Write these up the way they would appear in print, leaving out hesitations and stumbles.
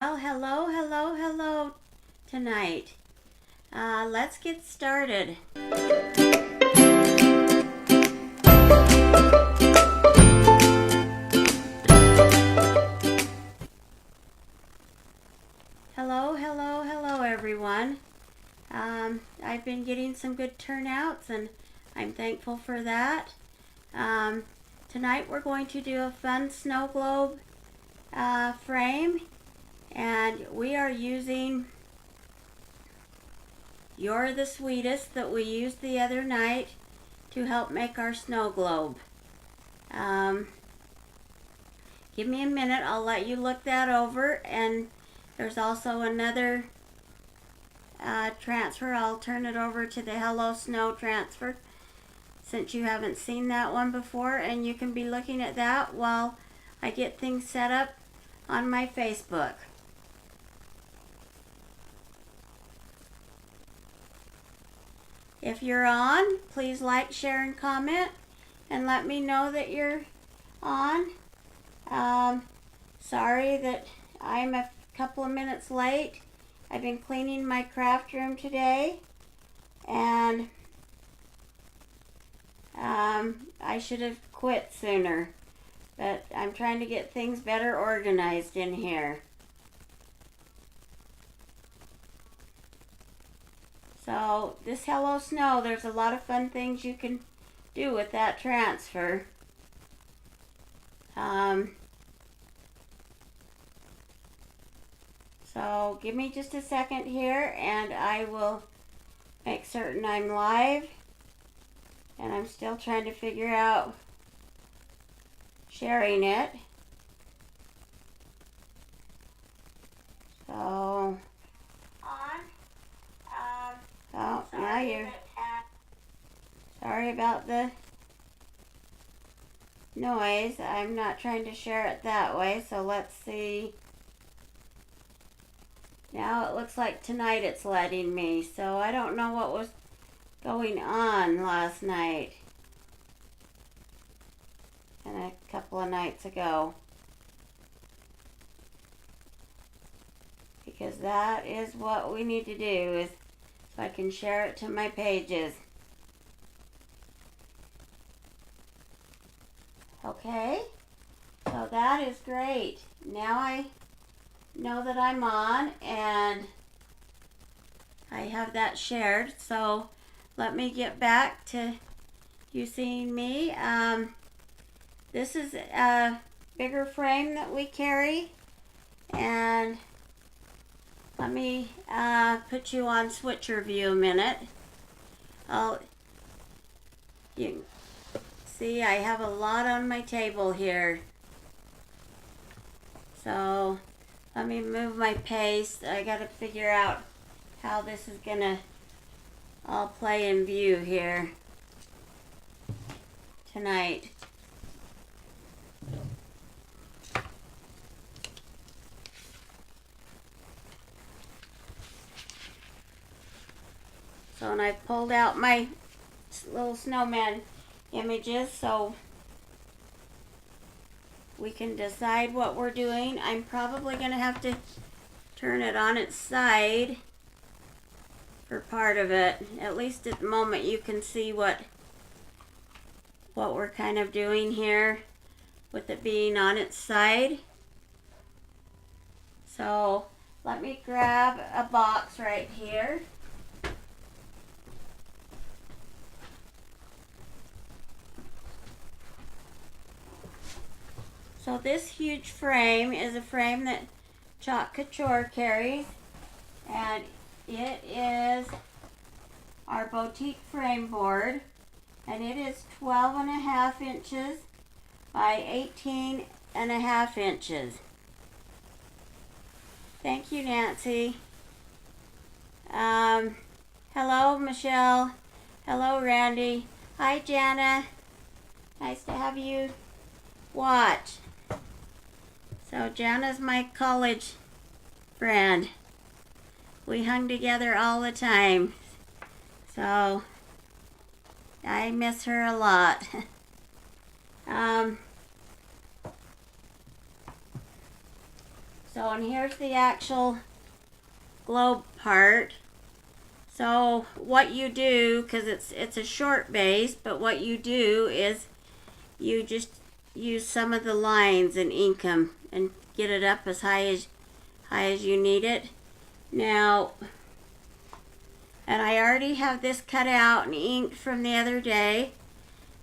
Well, hello tonight. Let's get started. Hello everyone. I've been getting some good turnouts and I'm thankful for that. Tonight we're going to do a fun snow globe frame. And we are using You're the Sweetest that we used the other night to help make our snow globe. Give me a minute, I'll let you look that over, and there's also another transfer. I'll turn it over to the Hello Snow transfer since you haven't seen that one before, and you can be looking at that while I get things set up on my Facebook. If you're on, please like, share, and comment, and let me know that you're on. Sorry that I'm a couple of minutes late. I've been cleaning my craft room today, and I should have quit sooner, but I'm trying to get things better organized in here. So this Hello Snow, there's a lot of fun things you can do with that transfer. So give me just a second here and I will make certain I'm live. And I'm still trying to figure out sharing it. So oh, now you're... Sorry about the noise. I'm not trying to share it that way, so let's see. Now it looks like tonight it's letting me, so I don't know what was going on last night and a couple of nights ago. Because that is what we need to do, is so I can share it to my pages. Okay, so that is great. Now I know that I'm on and I have that shared. So let me get back to you seeing me. This is a bigger frame that we carry, and let me put you on switcher view a minute. You see I have a lot on my table here. So let me move my paste. I gotta figure out how this is gonna all play in view here tonight. So, and I've pulled out my little snowman images so we can decide what we're doing. I'm probably going to have to turn it on its side for part of it. At least at the moment you can see what we're kind of doing here with it being on its side. So let me grab a box right here. So this huge frame is a frame that Couture carries, and it is our boutique frame board, and it is 12.5 inches by 18.5 inches. Thank you, Nancy. Hello, Michelle. Hello, Randy. Hi, Jana. Nice to have you watch. So Jana's my college friend. We hung together all the time. So I miss her a lot. So, and here's the actual globe part. So what you do, because it's a short base, but what you do is you just use some of the lines and ink them and get it up as high as you need it. Now, and I already have this cut out and inked from the other day,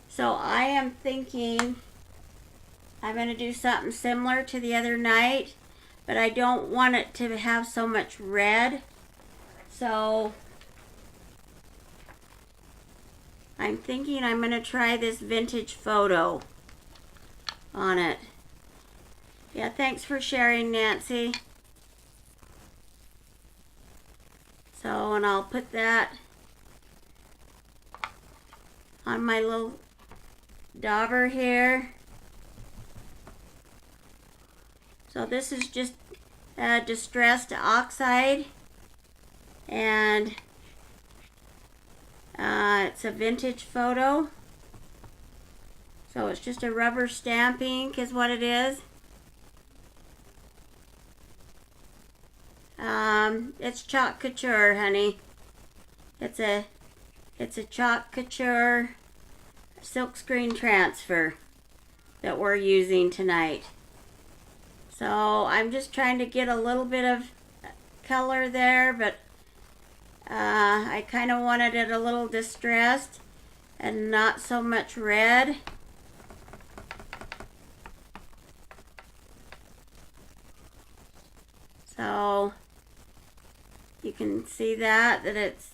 so I am thinking I'm going to do something similar to the other night, but I don't want it to have so much red. So I'm thinking I'm going to try this vintage photo on it. Yeah, thanks for sharing, Nancy. So, and I'll put that on my little dauber here. So this is just a distressed oxide, and it's a vintage photo. So it's just a rubber stamp ink is what it is. It's Chalk Couture, honey. It's a Chalk Couture silkscreen transfer that we're using tonight. So I'm just trying to get a little bit of color there, but I kind of wanted it a little distressed and not so much red. So you can see that it's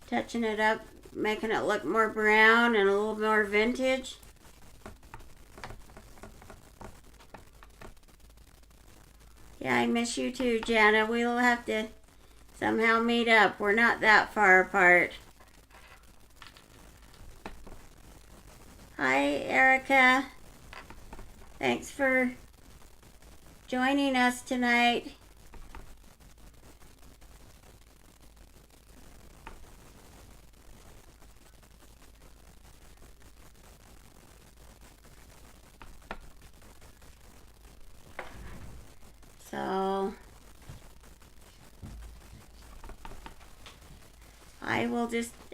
touching it up, making it look more brown and a little more vintage. Yeah, I miss you too, Jana. We'll have to somehow meet up. We're not that far apart. Hi, Erica. Thanks for joining us tonight. So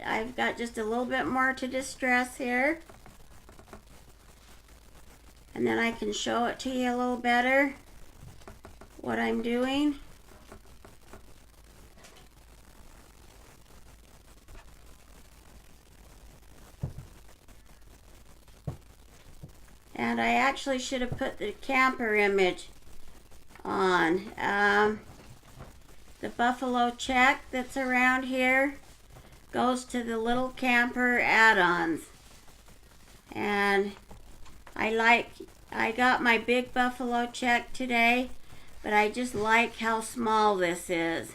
I've got just a little bit more to distress here, and then I can show it to you a little better what I'm doing. And I actually should have put the camper image on. The buffalo check that's around here goes to the little camper add-ons, and I got my big buffalo check today, but I just like how small this is.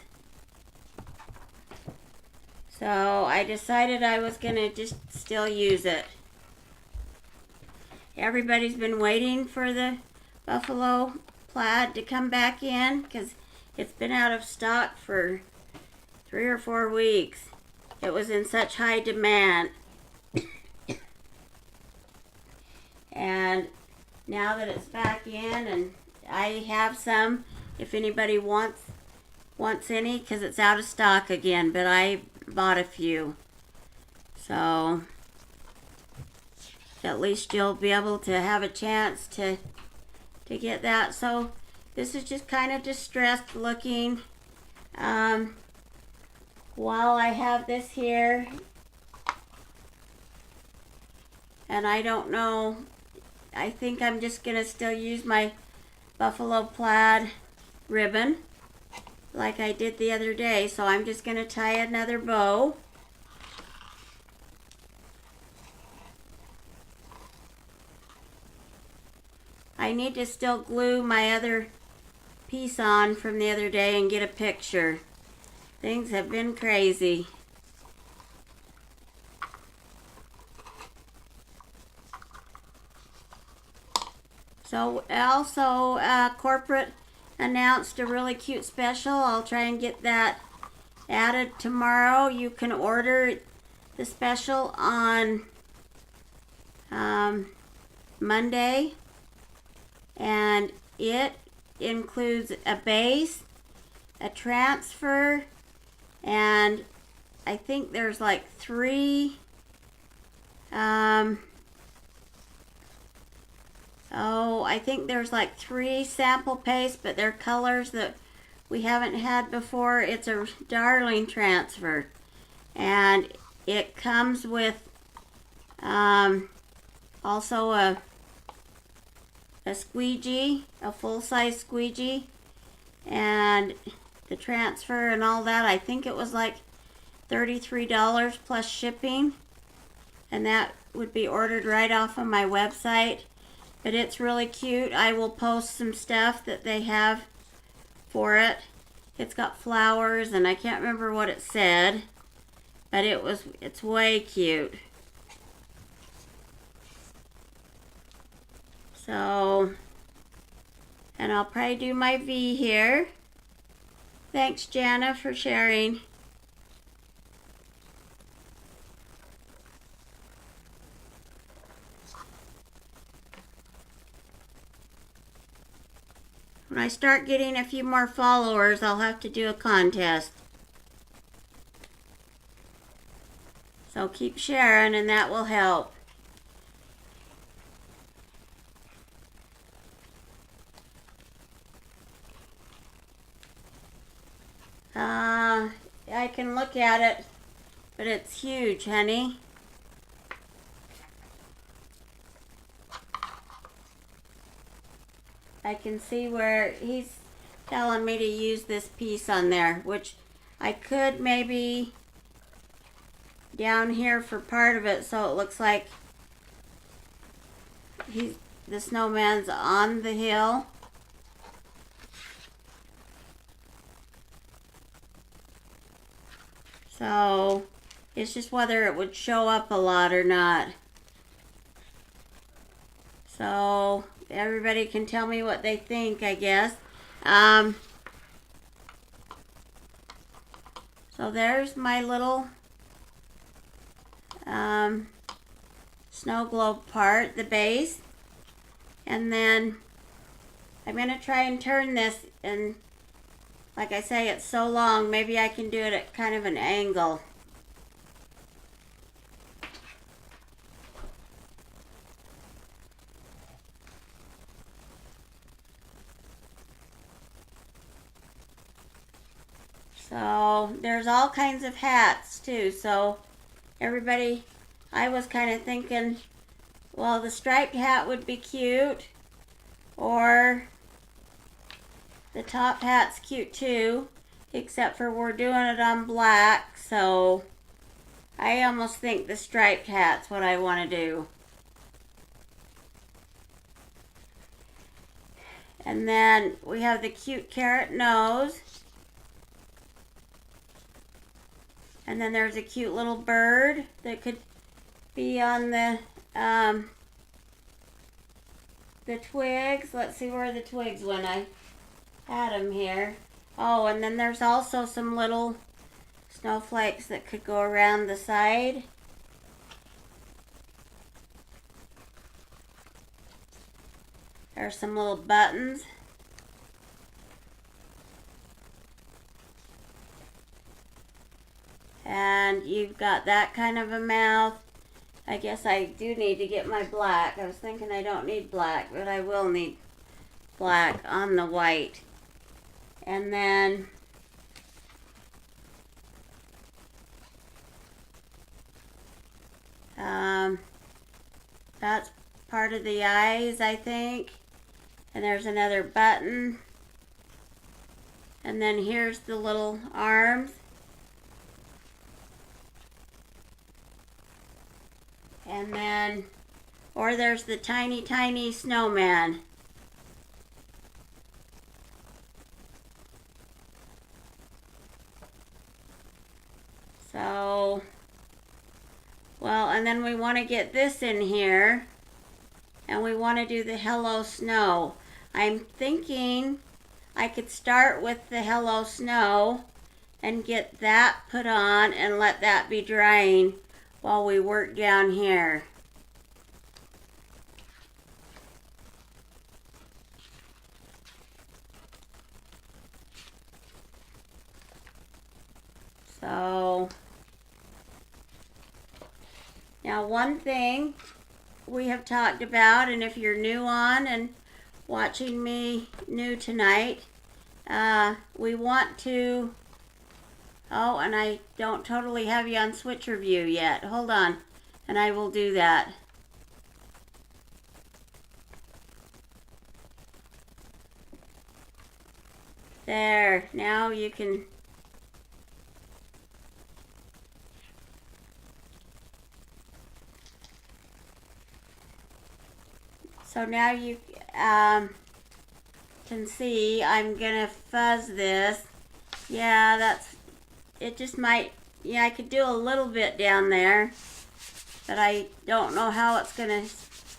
So I decided I was gonna just still use it. Everybody's been waiting for the buffalo plaid to come back in because it's been out of stock for 3 or 4 weeks. It was in such high demand. And now that it's back in, and I have some if anybody wants any, because it's out of stock again, but I bought a few. So at least you'll be able to have a chance to get that. So this is just kind of distressed looking. While I have this here, and I don't know, I think I'm just gonna still use my buffalo plaid ribbon like I did the other day. So I'm just gonna tie another bow. I need to still glue my other piece on from the other day and get a picture. Things have been crazy. So also corporate announced a really cute special. I'll try and get that added tomorrow. You can order the special on Monday, and it includes a base, a transfer, and I think there's like 3 I think there's like 3 sample pastes, but they're colors that we haven't had before. It's a darling transfer, and it comes with also a squeegee, a full-size squeegee, and the transfer and all that. I think it was like $33 plus shipping, and that would be ordered right off of my website. But it's really cute. I will post some stuff that they have for it. It's got flowers, and I can't remember what it said, but it's way cute. So, and I'll probably do my V here. Thanks, Jana, for sharing. When I start getting a few more followers, I'll have to do a contest. So keep sharing, and that will help. I can look at it, but it's huge, honey. I can see where he's telling me to use this piece on there, which I could maybe down here for part of it, so it looks like the snowman's on the hill. So it's just whether it would show up a lot or not. So everybody can tell me what they think, I guess. So there's my little snow globe part, the base. And then I'm going to try and turn this, and like I say, it's so long, maybe I can do it at kind of an angle. So there's all kinds of hats too. So everybody, I was kind of thinking, well, the striped hat would be cute, or the top hat's cute too, except for we're doing it on black, so I almost think the striped hat's what I want to do. And then we have the cute carrot nose. And then there's a cute little bird that could be on the twigs. Let's see where the twigs went. I had them here. Oh, and then there's also some little snowflakes that could go around the side. There's some little buttons. And you've got that kind of a mouth. I guess I do need to get my black. I was thinking I don't need black, but I will need black on the white. And then that's part of the eyes, I think. And there's another button. And then here's the little arms. And then, or there's the tiny, tiny snowman. So, well, and then we want to get this in here. And we want to do the Hello Snow. I'm thinking I could start with the Hello Snow and get that put on and let that be drying while we work down here. So now one thing we have talked about, and if you're new on and watching me new tonight, we want to, oh, and I don't totally have you on switcher view yet. Hold on, and I will do that. There, now you can. So now you can see I'm gonna fuzz this. Yeah, that's, it just might, yeah, I could do a little bit down there, but I don't know how it's gonna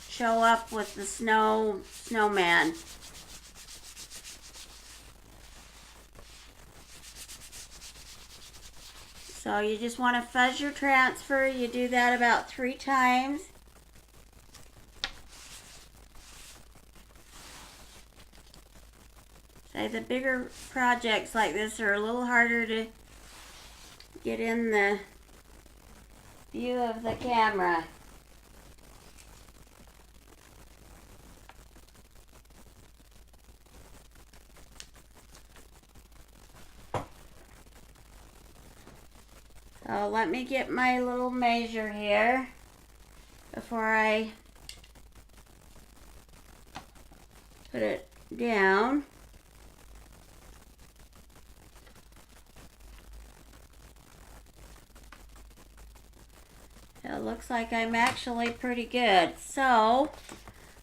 show up with the snowman. So you just want to fuzz your transfer. You do that about 3 times. Say the bigger projects like this are a little harder to get in the view of the camera. So let me get my little measure here before I put it down. It looks like I'm actually pretty good. So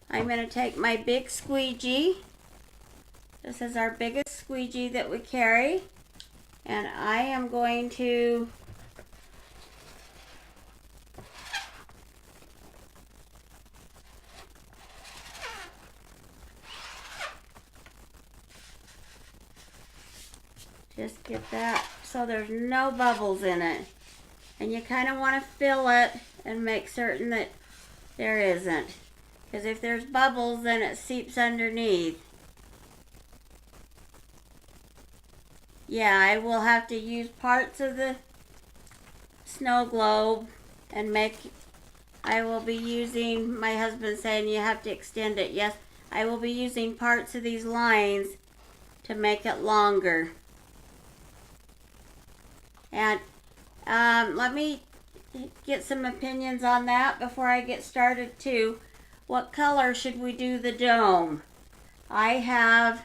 I'm going to take my big squeegee. This is our biggest squeegee that we carry. And I am going to just get that so there's no bubbles in it. And you kind of want to fill it and make certain that there isn't. Because if there's bubbles, then it seeps underneath. Yeah, I will have to use parts of the snow globe and make, I will be using, my husband saying you have to extend it. Yes, I will be using parts of these lines to make it longer. And let me get some opinions on that before I get started too. What color should we do the dome? I have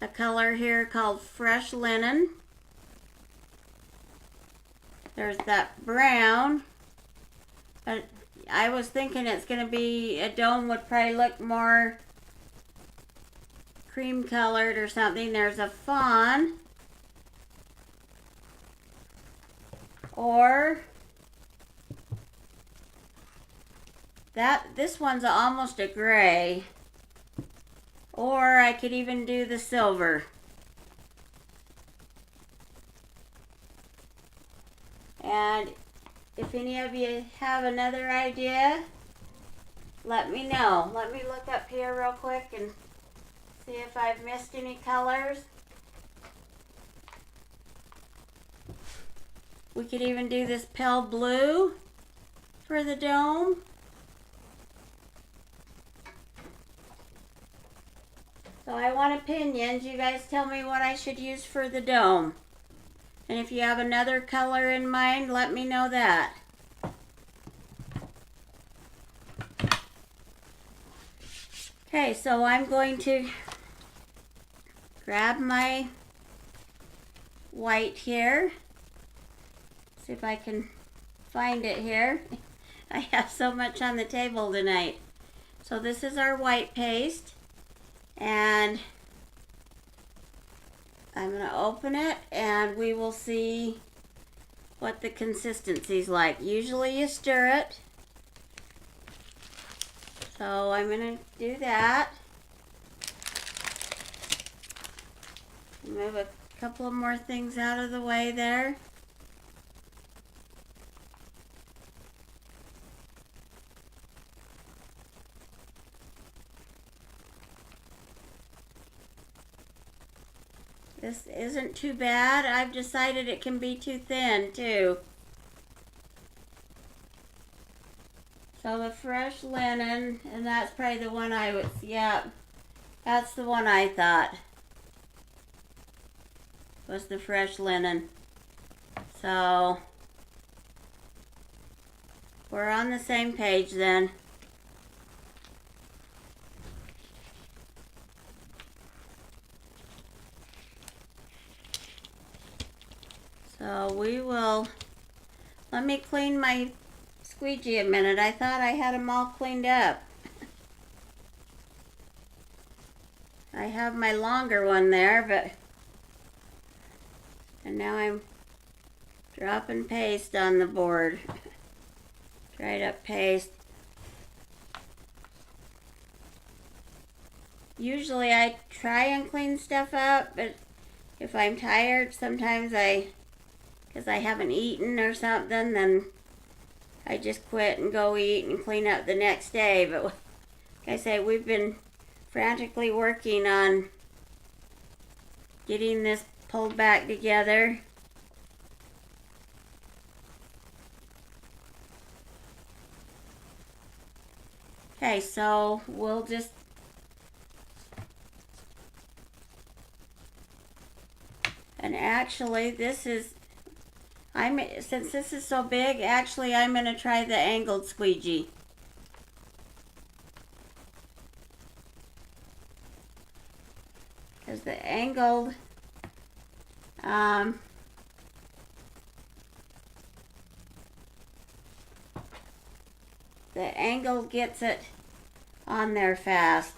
a color here called Fresh Linen. There's that brown, but I was thinking it's going to be, a dome would probably look more cream colored or something. There's a fawn. Or this one's almost a gray. Or I could even do the silver. And if any of you have another idea, let me know. Let me look up here real quick and see if I've missed any colors. We could even do this pale blue for the dome. So I want opinions. You guys tell me what I should use for the dome. And if you have another color in mind, let me know that. Okay, so I'm going to grab my white here. See if I can find it here. I have so much on the table tonight. So this is our white paste, and I'm going to open it and we will see what the consistency's like. Usually you stir it. So I'm going to do that. Move a couple of more things out of the way there. This isn't too bad. I've decided it can be too thin too. So the fresh linen, and that's probably the one I would, yeah, that's the one I thought was the fresh linen. So we're on the same page then. So we will, let me clean my squeegee a minute. I thought I had them all cleaned up. I have my longer one there, but, and now I'm dropping paste on the board. Dried up paste. Usually I try and clean stuff up, but if I'm tired, sometimes because I haven't eaten or something, then I just quit and go eat and clean up the next day. But like I say, we've been frantically working on getting this pulled back together. Okay, so we'll just and actually this is since this is so big, actually I'm going to try the angled squeegee. Because the angled, gets it on there fast.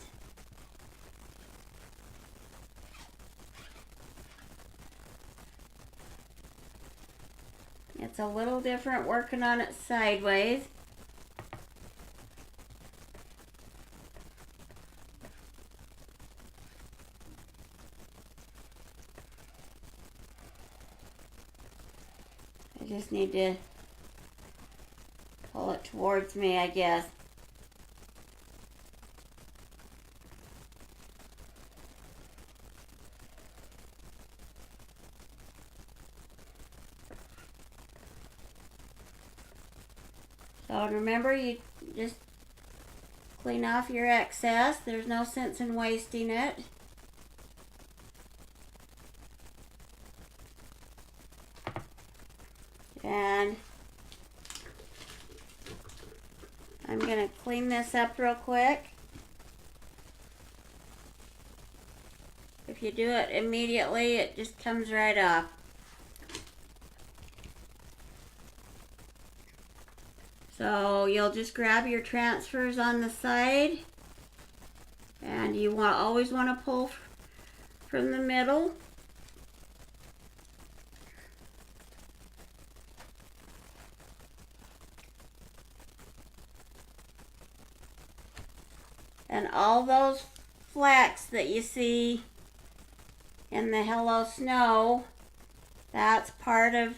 It's a little different working on it sideways. I just need to pull it towards me, I guess. So remember, you just clean off your excess. There's no sense in wasting it. And I'm going to clean this up real quick. If you do it immediately, it just comes right off. So you'll just grab your transfers on the side, and you always want to pull from the middle. And all those flecks that you see in the Hello Snow, that's part of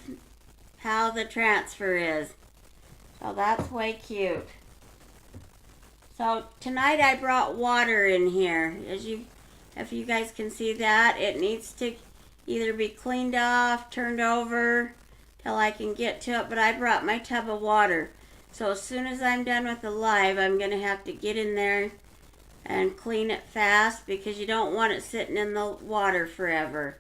how the transfer is. So that's way cute. So tonight I brought water in here. If you guys can see that, it needs to either be cleaned off, turned over till I can get to it, but I brought my tub of water. So as soon as I'm done with the live, I'm going to have to get in there and clean it fast because you don't want it sitting in the water forever.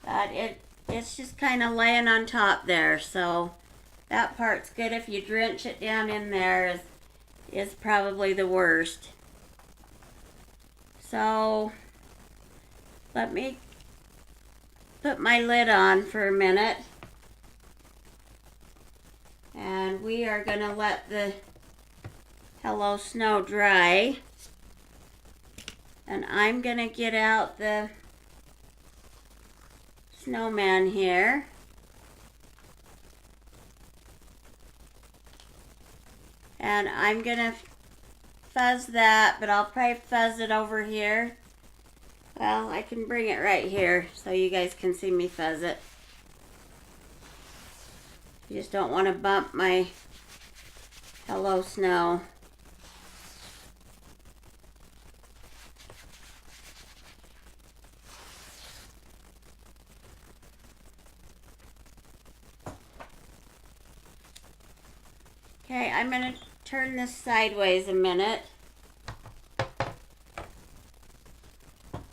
But it's just kind of laying on top there, so that part's good. If you drench it down in there is probably the worst. So let me put my lid on for a minute. And we are going to let the Hello Snow dry. And I'm going to get out the Snowman here. And I'm going to fuzz that, but I'll probably fuzz it over here. Well, I can bring it right here so you guys can see me fuzz it. You just don't want to bump my Hello, snow. Okay, I'm going to turn this sideways a minute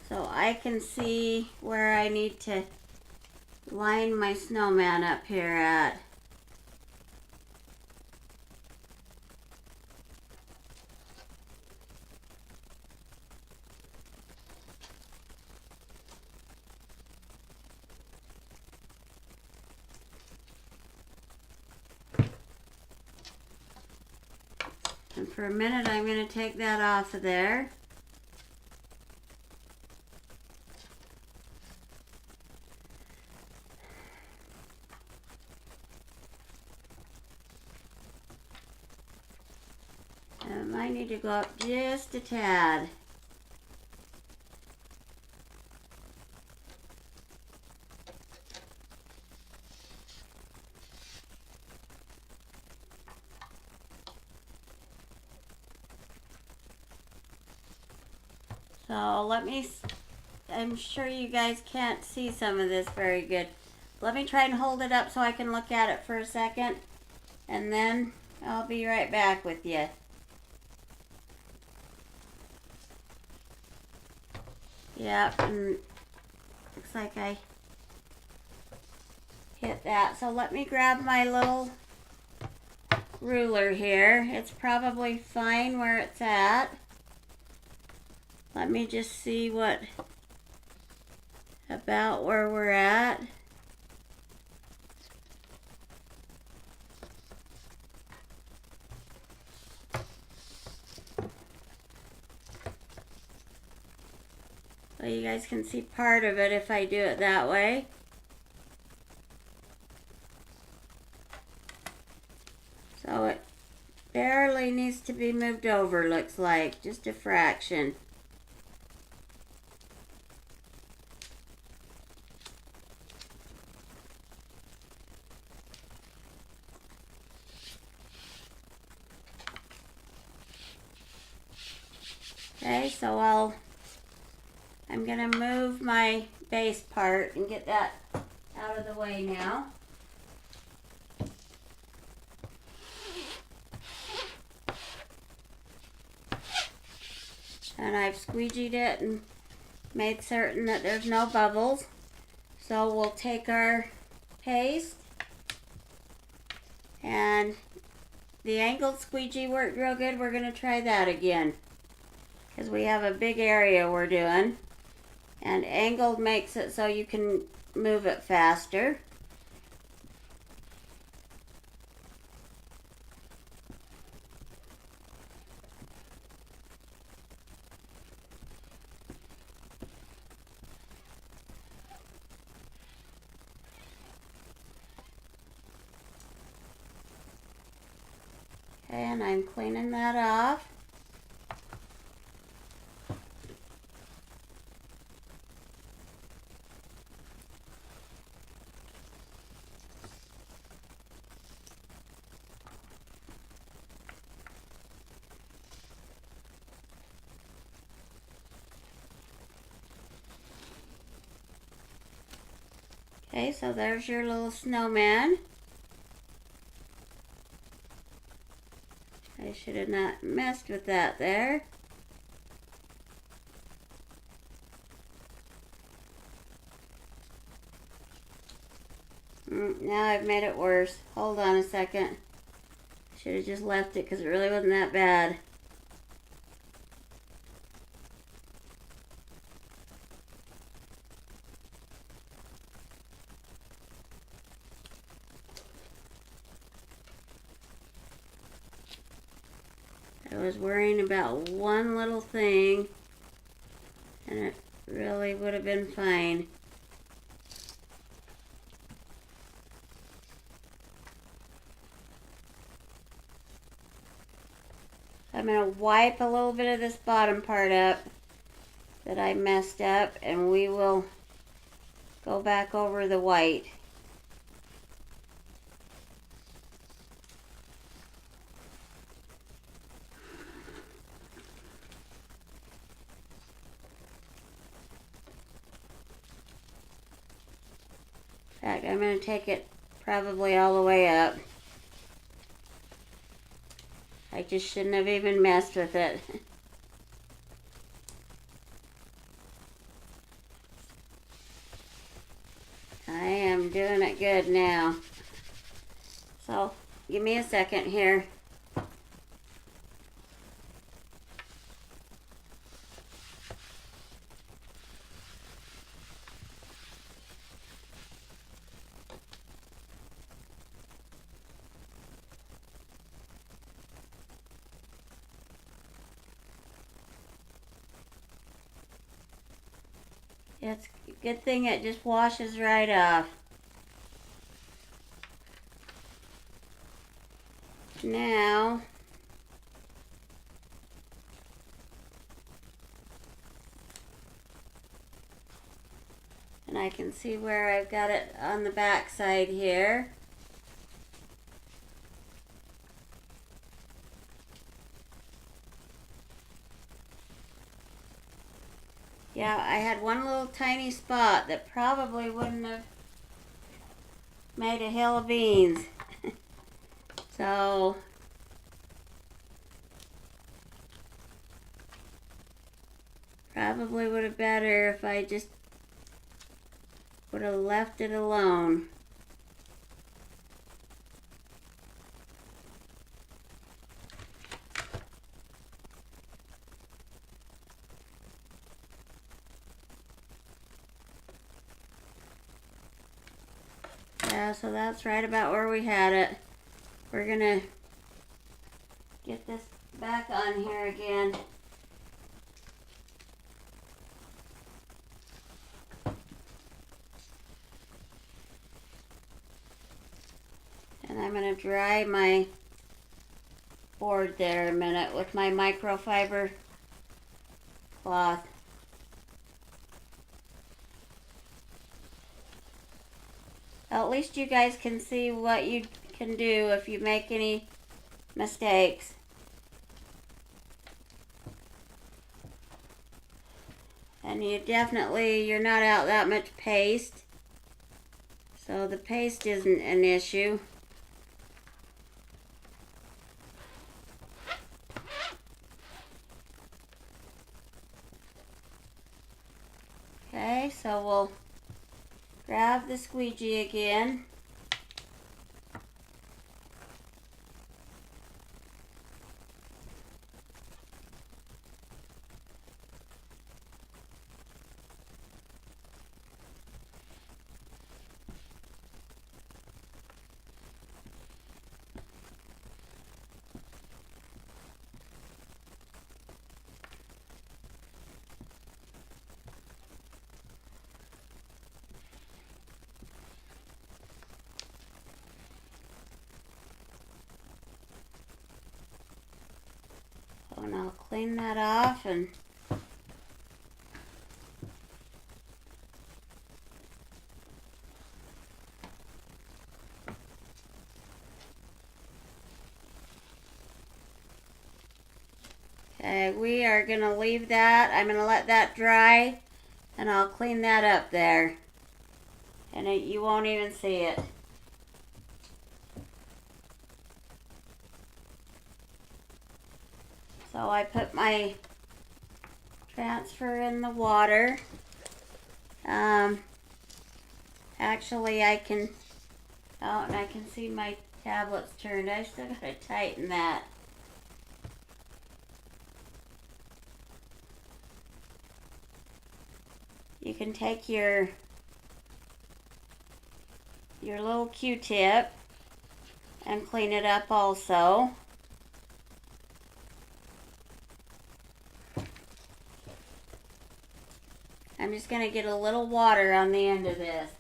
so I can see where I need to line my snowman up here at. And for a minute, I'm going to take that off of there. And I might need to go up just a tad. So I'm sure you guys can't see some of this very good. Let me try and hold it up so I can look at it for a second, and then I'll be right back with you. Yep, and looks like I hit that. So let me grab my little ruler here. It's probably fine where it's at. Let me just see about where we're at. So you guys can see part of it if I do it that way. So it barely needs to be moved over, looks like, just a fraction. Okay, so I'm gonna move my base part and get that out of the way now. And I've squeegeed it and made certain that there's no bubbles. So we'll take our paste, and the angled squeegee worked real good. We're gonna try that again, because we have a big area we're doing, and angled makes it so you can move it faster. And I'm cleaning that off. Okay, so there's your little snowman. I should have not messed with that there. Now I've made it worse. Hold on a second. Should have just left it because it really wasn't that bad. I was worrying about one little thing, and it really would have been fine. I'm going to wipe a little bit of this bottom part up that I messed up, and we will go back over the white. In fact, I'm going to take it probably all the way up. I just shouldn't have even messed with it. I am doing it good now. So, give me a second here. It's a good thing it just washes right off. Now, and I can see where I've got it on the back side here. Yeah, I had one little tiny spot that probably wouldn't have made a hill of beans. So, probably would have been better if I just would have left it alone. Yeah, so that's right about where we had it. We're gonna get this back on here again. And I'm gonna dry my board there a minute with my microfiber cloth. At least you guys can see what you can do if you make any mistakes. And you're not out that much paste. So the paste isn't an issue. Okay, so we'll grab the squeegee again. And I'll clean that off and okay, we are going to leave that. I'm going to let that dry and I'll clean that up there. And you won't even see it. So I put my transfer in the water. Actually I can, oh, and I can see my tablets turned. I still gotta tighten that. You can take your little Q-tip and clean it up also. I'm just going to get a little water on the end of this.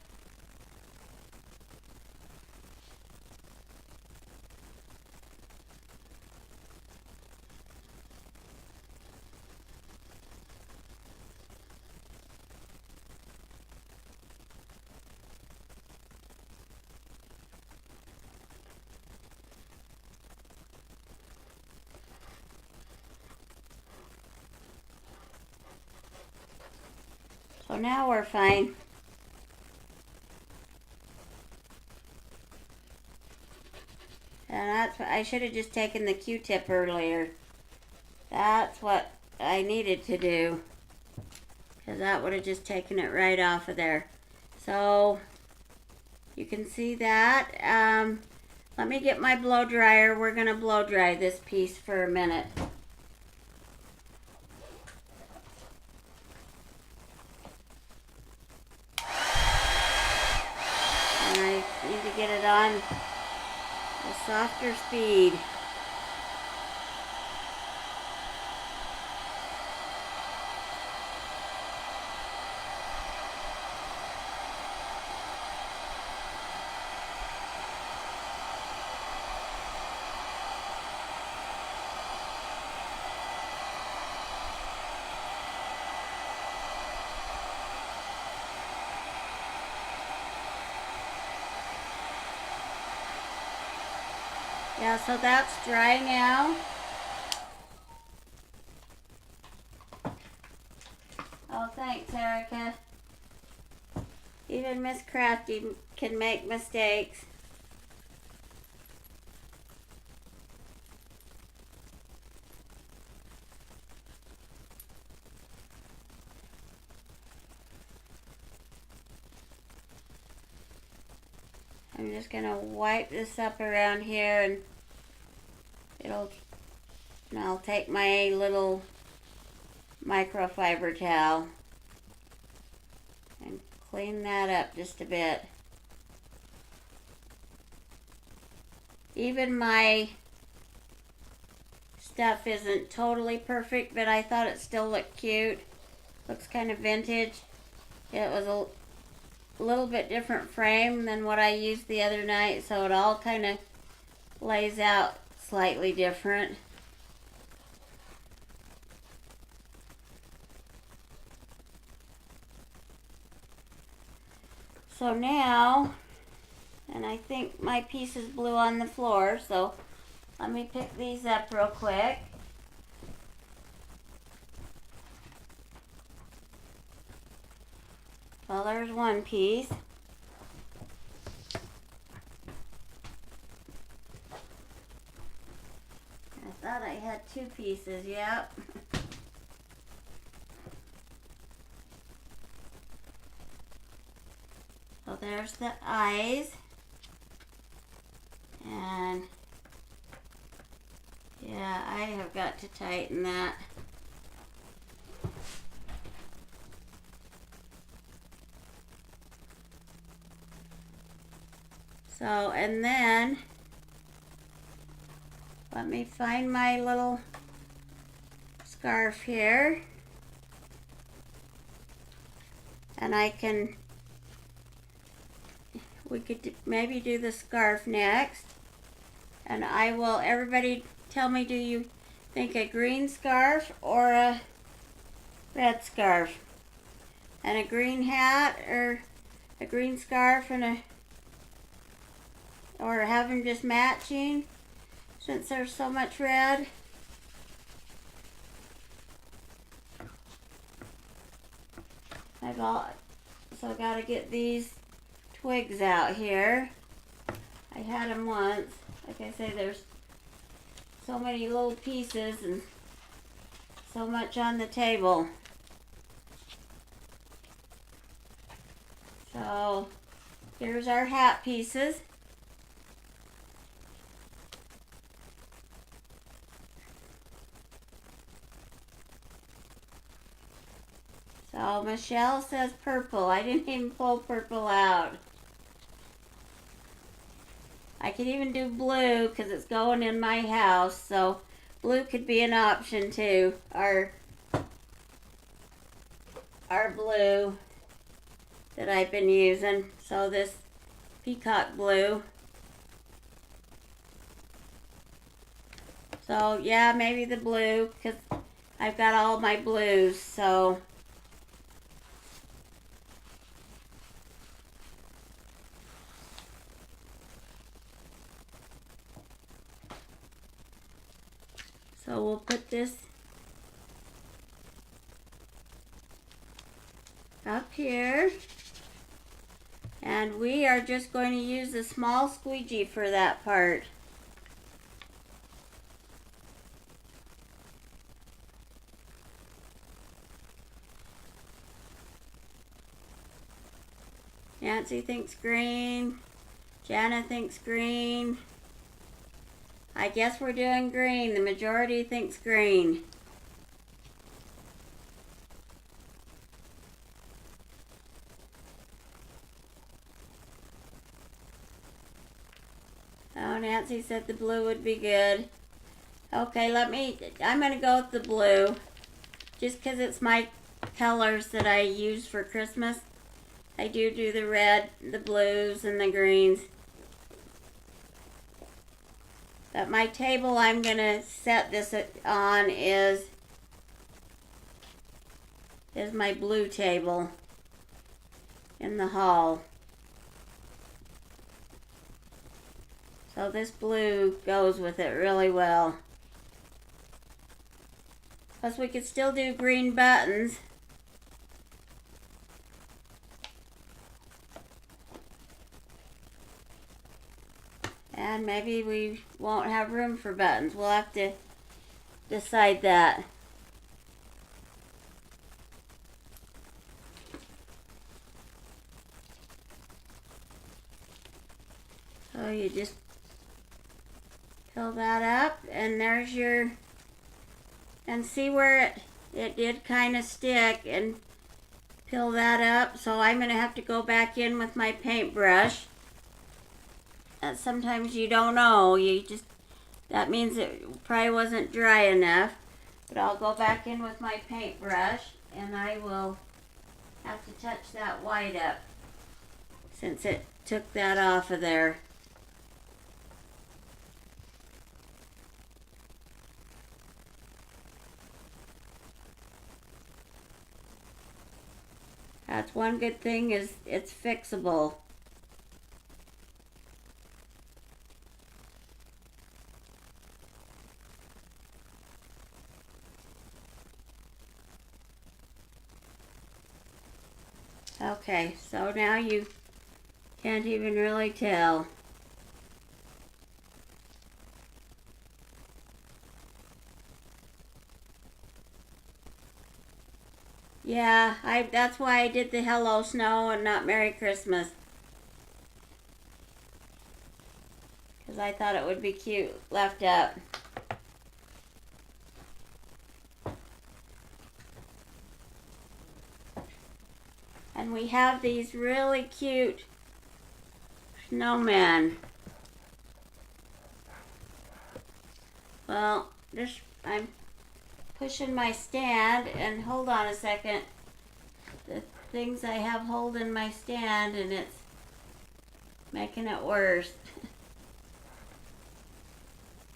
So now we're fine. That's what I should have just taken the Q-tip earlier. That's what I needed to do, because that would have just taken it right off of there. So you can see that. Let me get my blow dryer. We're going to blow dry this piece for a minute. And I need to get it on a softer speed. Yeah, so that's dry now. Oh, thanks, Erica. Even Miss Crafty can make mistakes. I'm just gonna wipe this up around here, and I'll take my little microfiber towel and clean that up just a bit. Even my stuff isn't totally perfect, but I thought it still looked cute. Looks kind of vintage. It was a little bit different frame than what I used the other night, so it all kind of lays out slightly different. So now, and I think my piece is blue on the floor, so let me pick these up real quick. Well, there's one piece. I thought I had two pieces, yep. So there's the eyes. And yeah, I have got to tighten that. So, and then, let me find my little scarf here. And we could maybe do the scarf next. And I will, everybody tell me, do you think a green scarf or a red scarf? And a green hat or a green scarf and or have them just matching since there's so much red. I gotta get these twigs out here. I had them once. Like I say, there's so many little pieces and so much on the table. So here's our hat pieces. So Michelle says purple. I didn't even pull purple out. I could even do blue because it's going in my house. So blue could be an option too. Our blue that I've been using. So this peacock blue. So yeah, maybe the blue because I've got all my blues. So we'll put this up here, and we are just going to use a small squeegee for that part. Nancy thinks green. Jana thinks green. I guess we're doing green. The majority thinks green. Oh, Nancy said the blue would be good. Okay, I'm going to go with the blue. Just because it's my colors that I use for Christmas. I do the red, the blues, and the greens. But my table I'm going to set this on is my blue table in the hall. So this blue goes with it really well. Plus we could still do green buttons. And maybe we won't have room for buttons. We'll have to decide that. So you just fill that up, and there's your, and see where it did kind of stick, and fill that up. So I'm going to have to go back in with my paintbrush. And sometimes you don't know, that means it probably wasn't dry enough. But I'll go back in with my paintbrush, and I will have to touch that white up since it took that off of there. That's one good thing, is it's fixable. Okay, so now you can't even really tell. Yeah, that's why I did the Hello Snow and not Merry Christmas. Because I thought it would be cute left up. And we have these really cute snowmen. Well, I'm pushing my stand, and hold on a second. The things I have holding my stand, and it's making it worse.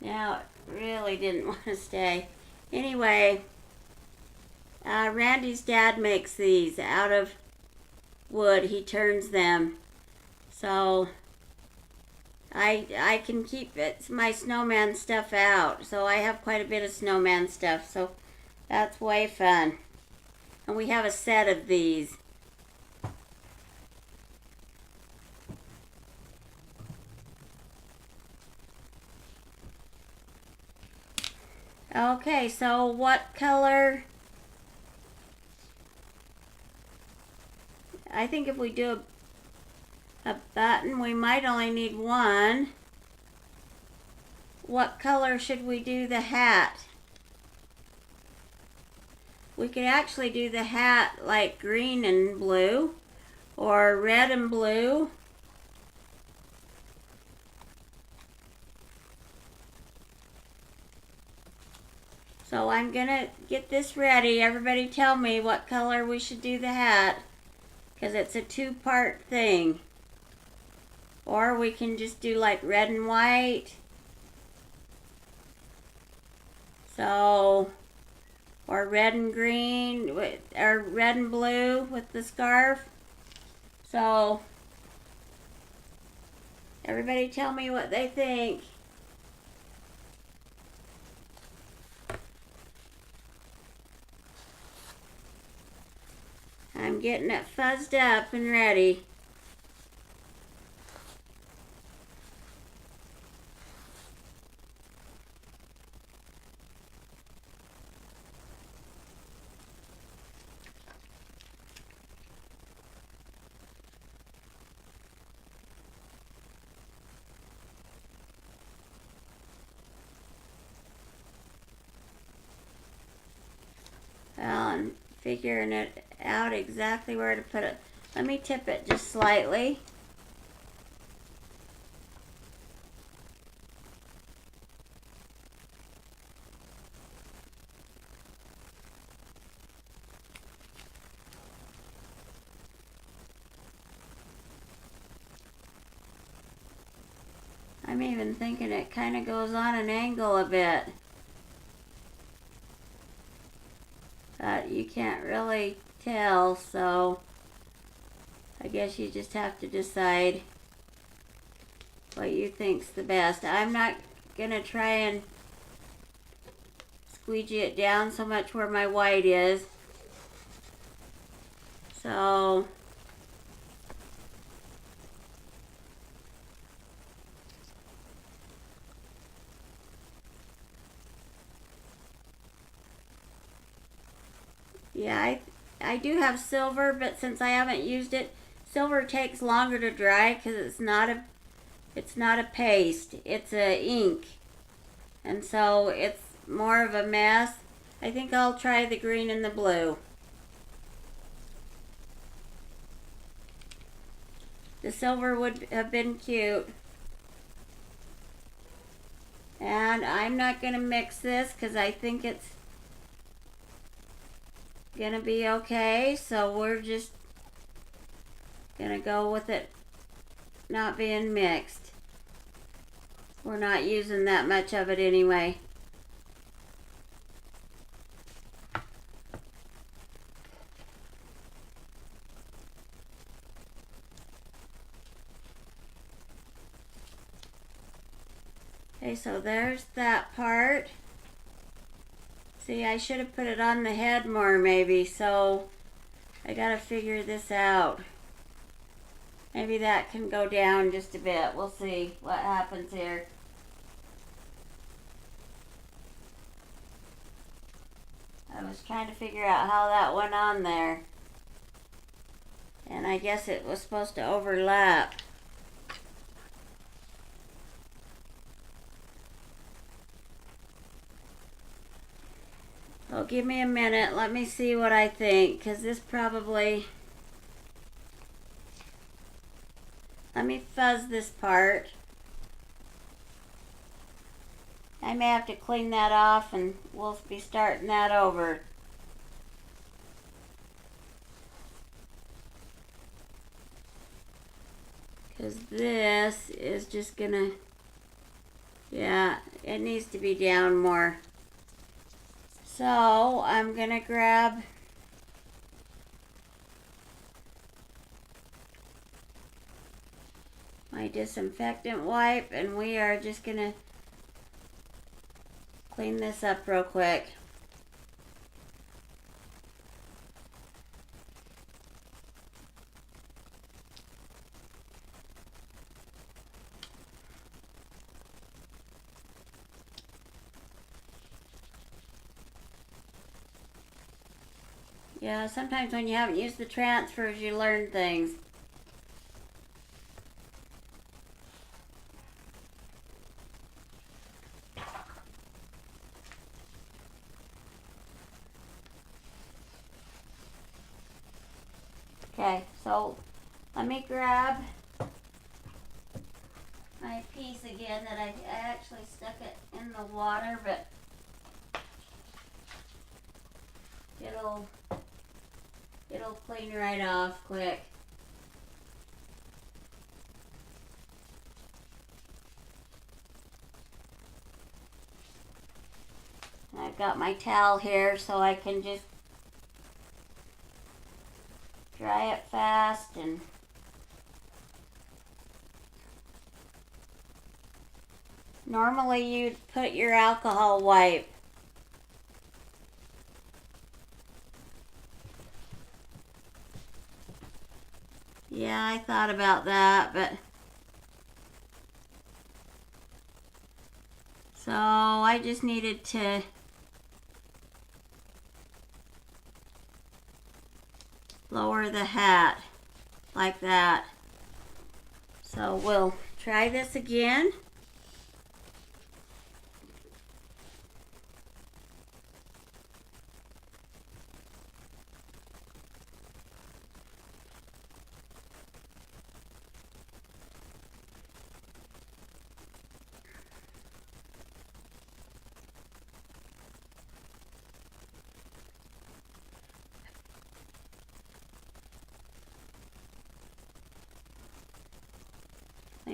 Now, it really didn't want to stay. Anyway, Randy's dad makes these out of wood. He turns them. So I can keep my snowman stuff out. So I have quite a bit of snowman stuff. So that's way fun. And we have a set of these. Okay, so what color? I think if we do a button, we might only need one. What color should we do the hat? We could actually do the hat like green and blue, or red and blue. So I'm gonna get this ready. Everybody tell me what color we should do the hat, because it's a two-part thing. Or we can just do like red and white. So, or red and green, or red and blue with the scarf. So, everybody tell me what they think. I'm getting it fuzzed up and ready. figuring it out exactly where to put it. Let me tip it just slightly. I'm even thinking it kind of goes on an angle a bit. But you can't really tell, so I guess you just have to decide what you think's the best. I'm not gonna try and squeegee it down so much where my white is. So yeah, I do have silver, but since I haven't used it, silver takes longer to dry because it's not a paste, it's a ink, and so it's more of a mess. I think I'll try the green and the blue. The silver would have been cute. And I'm not going to mix this because I think it's going to be okay. So we're just going to go with it not being mixed. We're not using that much of it anyway. Okay, so there's that part. See, I should have put it on the head more maybe, so I gotta figure this out. Maybe that can go down just a bit. We'll see what happens here. I was trying to figure out how that went on there. And I guess it was supposed to overlap. Well, give me a minute. Let me see what I think, because this probably... Let me fuzz this part. I may have to clean that off and we'll be starting that over. Because this is just gonna... Yeah, it needs to be down more. So I'm gonna grab my disinfectant wipe and we are just gonna clean this up real quick. Yeah, sometimes when you haven't used the transfers, you learn things. Okay, so let me grab my piece again that I actually stuck it in the water, but it'll clean right off quick. I've got my towel here so I can just dry it fast and normally you'd put your alcohol wipe. Yeah, I thought about that, but so I just needed to lower the hat like that. So we'll try this again.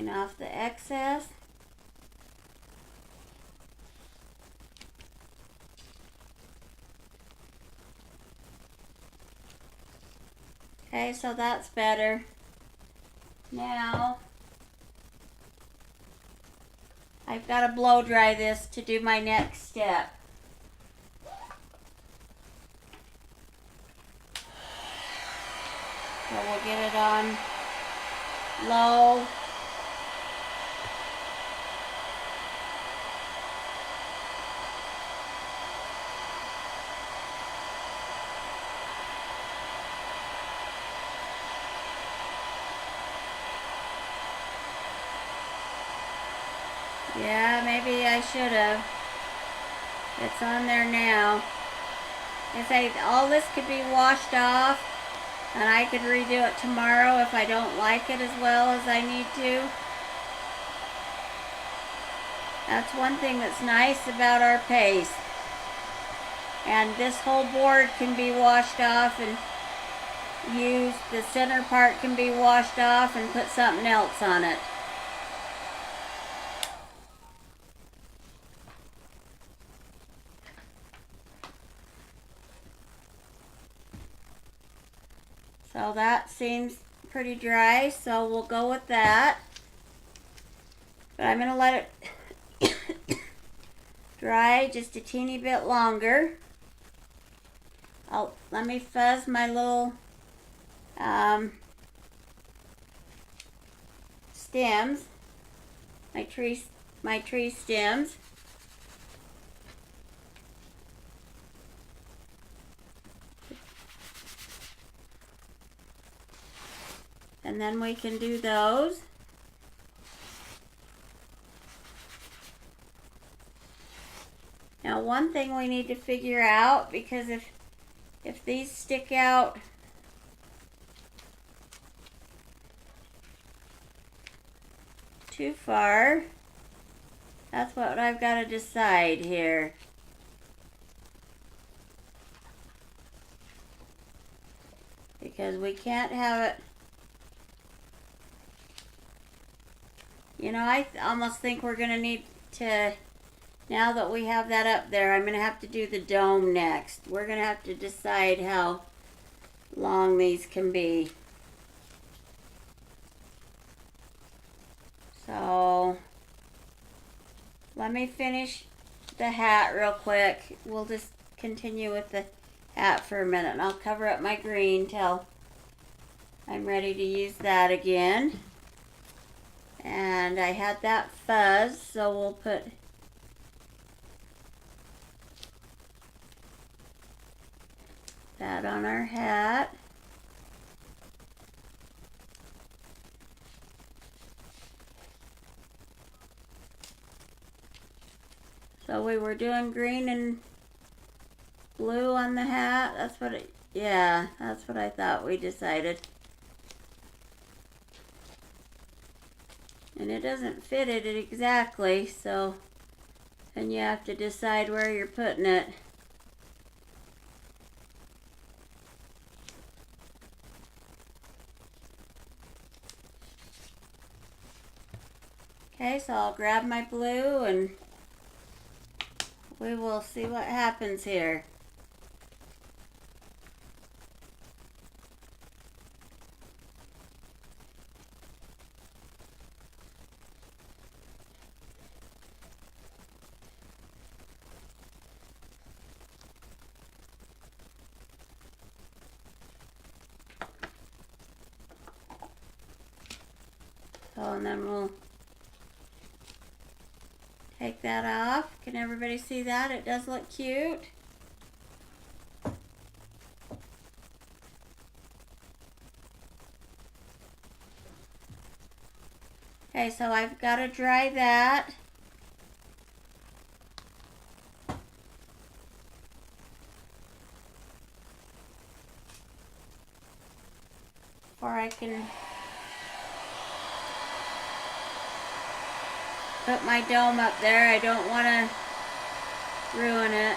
Clean off the excess. Okay, so that's better. Now, I've got to blow dry this to do my next step. So we'll get it on low. Yeah, maybe I should have. It's on there now. I say all this could be washed off, and I could redo it tomorrow if I don't like it as well as I need to. That's one thing that's nice about our paste. And this whole board can be washed off and used. The center part can be washed off and put something else on it. So that seems pretty dry, so we'll go with that. But I'm going to let it dry just a teeny bit longer. Let me fuzz my little stems, my tree stems. And then we can do those. Now one thing we need to figure out, because if these stick out too far, that's what I've got to decide here. Because we can't have it. You know, I almost think we're going to need to, now that we have that up there, I'm going to have to do the dome next. We're going to have to decide how long these can be. So, let me finish the hat real quick. We'll just continue with the hat for a minute, and I'll cover up my green till I'm ready to use that again. And I had that fuzz, so we'll put that on our hat. So we were doing green and blue on the hat. That's what it, yeah, that's what I thought we decided. And it doesn't fit it exactly, so then you have to decide where you're putting it. Okay, so I'll grab my blue and we will see what happens here. And then we'll take that off. Can everybody see that? It does look cute. Okay, so I've got to dry that. Or I can put my dome up there. I don't want to ruin it.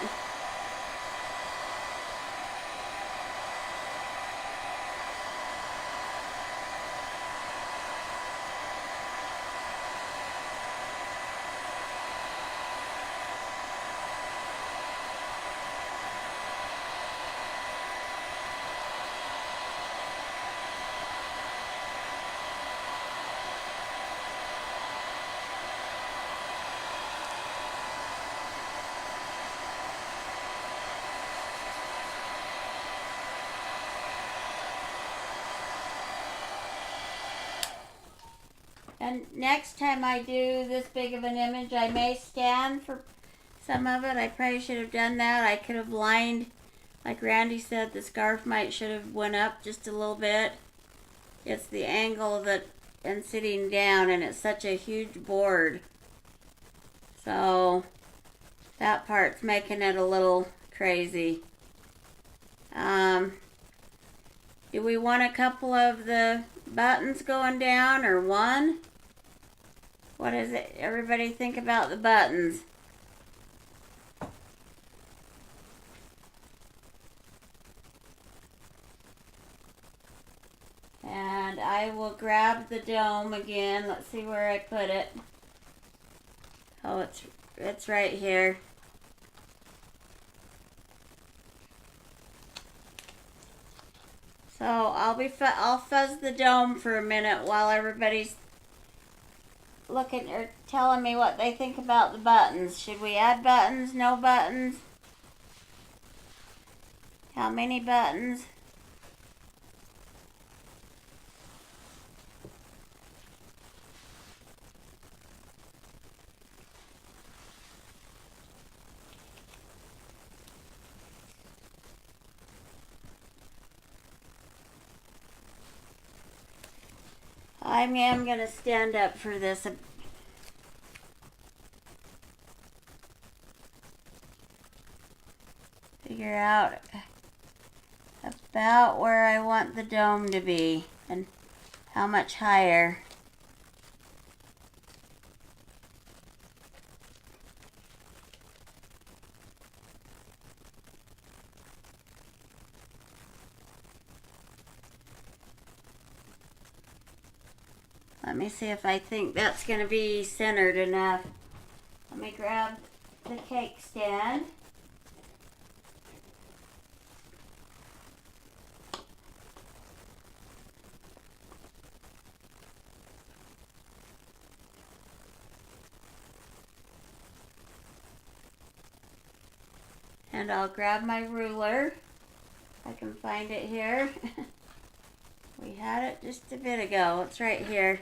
And next time I do this big of an image, I may stand for some of it. I probably should have done that. I could have lined, like Randy said, the scarf should have went up just a little bit. It's the angle that and sitting down, and it's such a huge board. So that part's making it a little crazy. Do we want a couple of the buttons going down or one? What does everybody think about the buttons? And I will grab the dome again. Let's see where I put it. Oh, it's right here. So I'll fuzz the dome for a minute while everybody's looking or telling me what they think about the buttons. Should we add buttons? No buttons? How many buttons? I am going to stand up for this. Figure out about where I want the dome to be and how much higher. Let me see if I think that's going to be centered enough. Let me grab the cake stand. And I'll grab my ruler. If I can find it here. We had it just a bit ago. It's right here.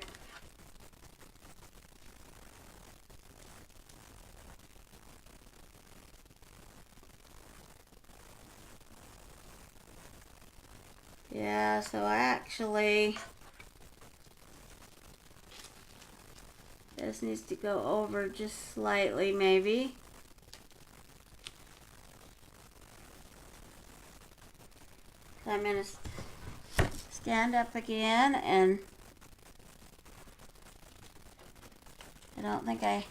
Yeah, so actually this needs to go over just slightly maybe. So I'm going to stand up again, and I don't think I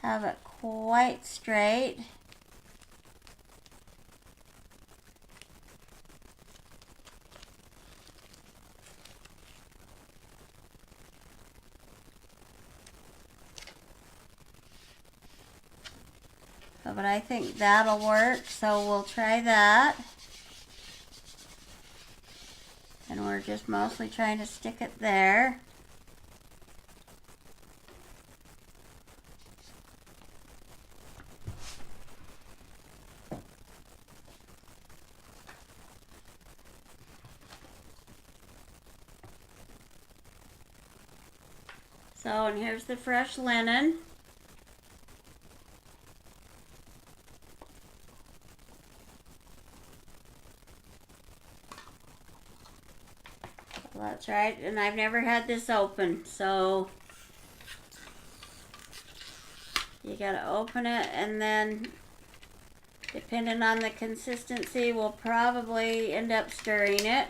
have it quite straight. But I think that'll work, so we'll try that. And we're just mostly trying to stick it there. So, and here's the fresh linen. That's right, and I've never had this open, so you gotta open it, and then depending on the consistency, we'll probably end up stirring it.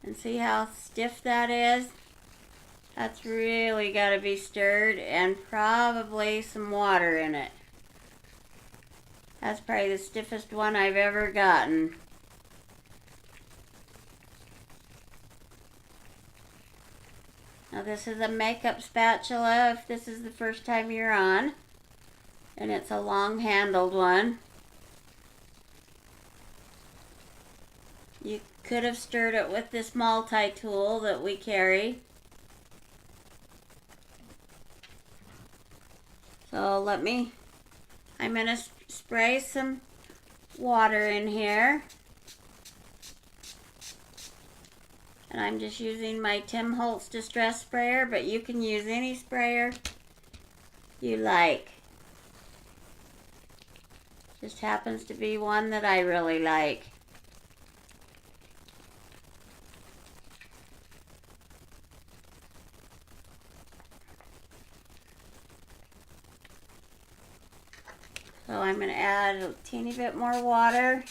And see how stiff that is? That's really got to be stirred, and probably some water in it. That's probably the stiffest one I've ever gotten. Now this is a makeup spatula if this is the first time you're on. And it's a long handled one. You could have stirred it with this multi-tool that we carry. So let me I'm going to spray some water in here. And I'm just using my Holtz Distress Sprayer, but you can use any sprayer you like. Just happens to be one that I really like. So I'm going to add a teeny bit more water.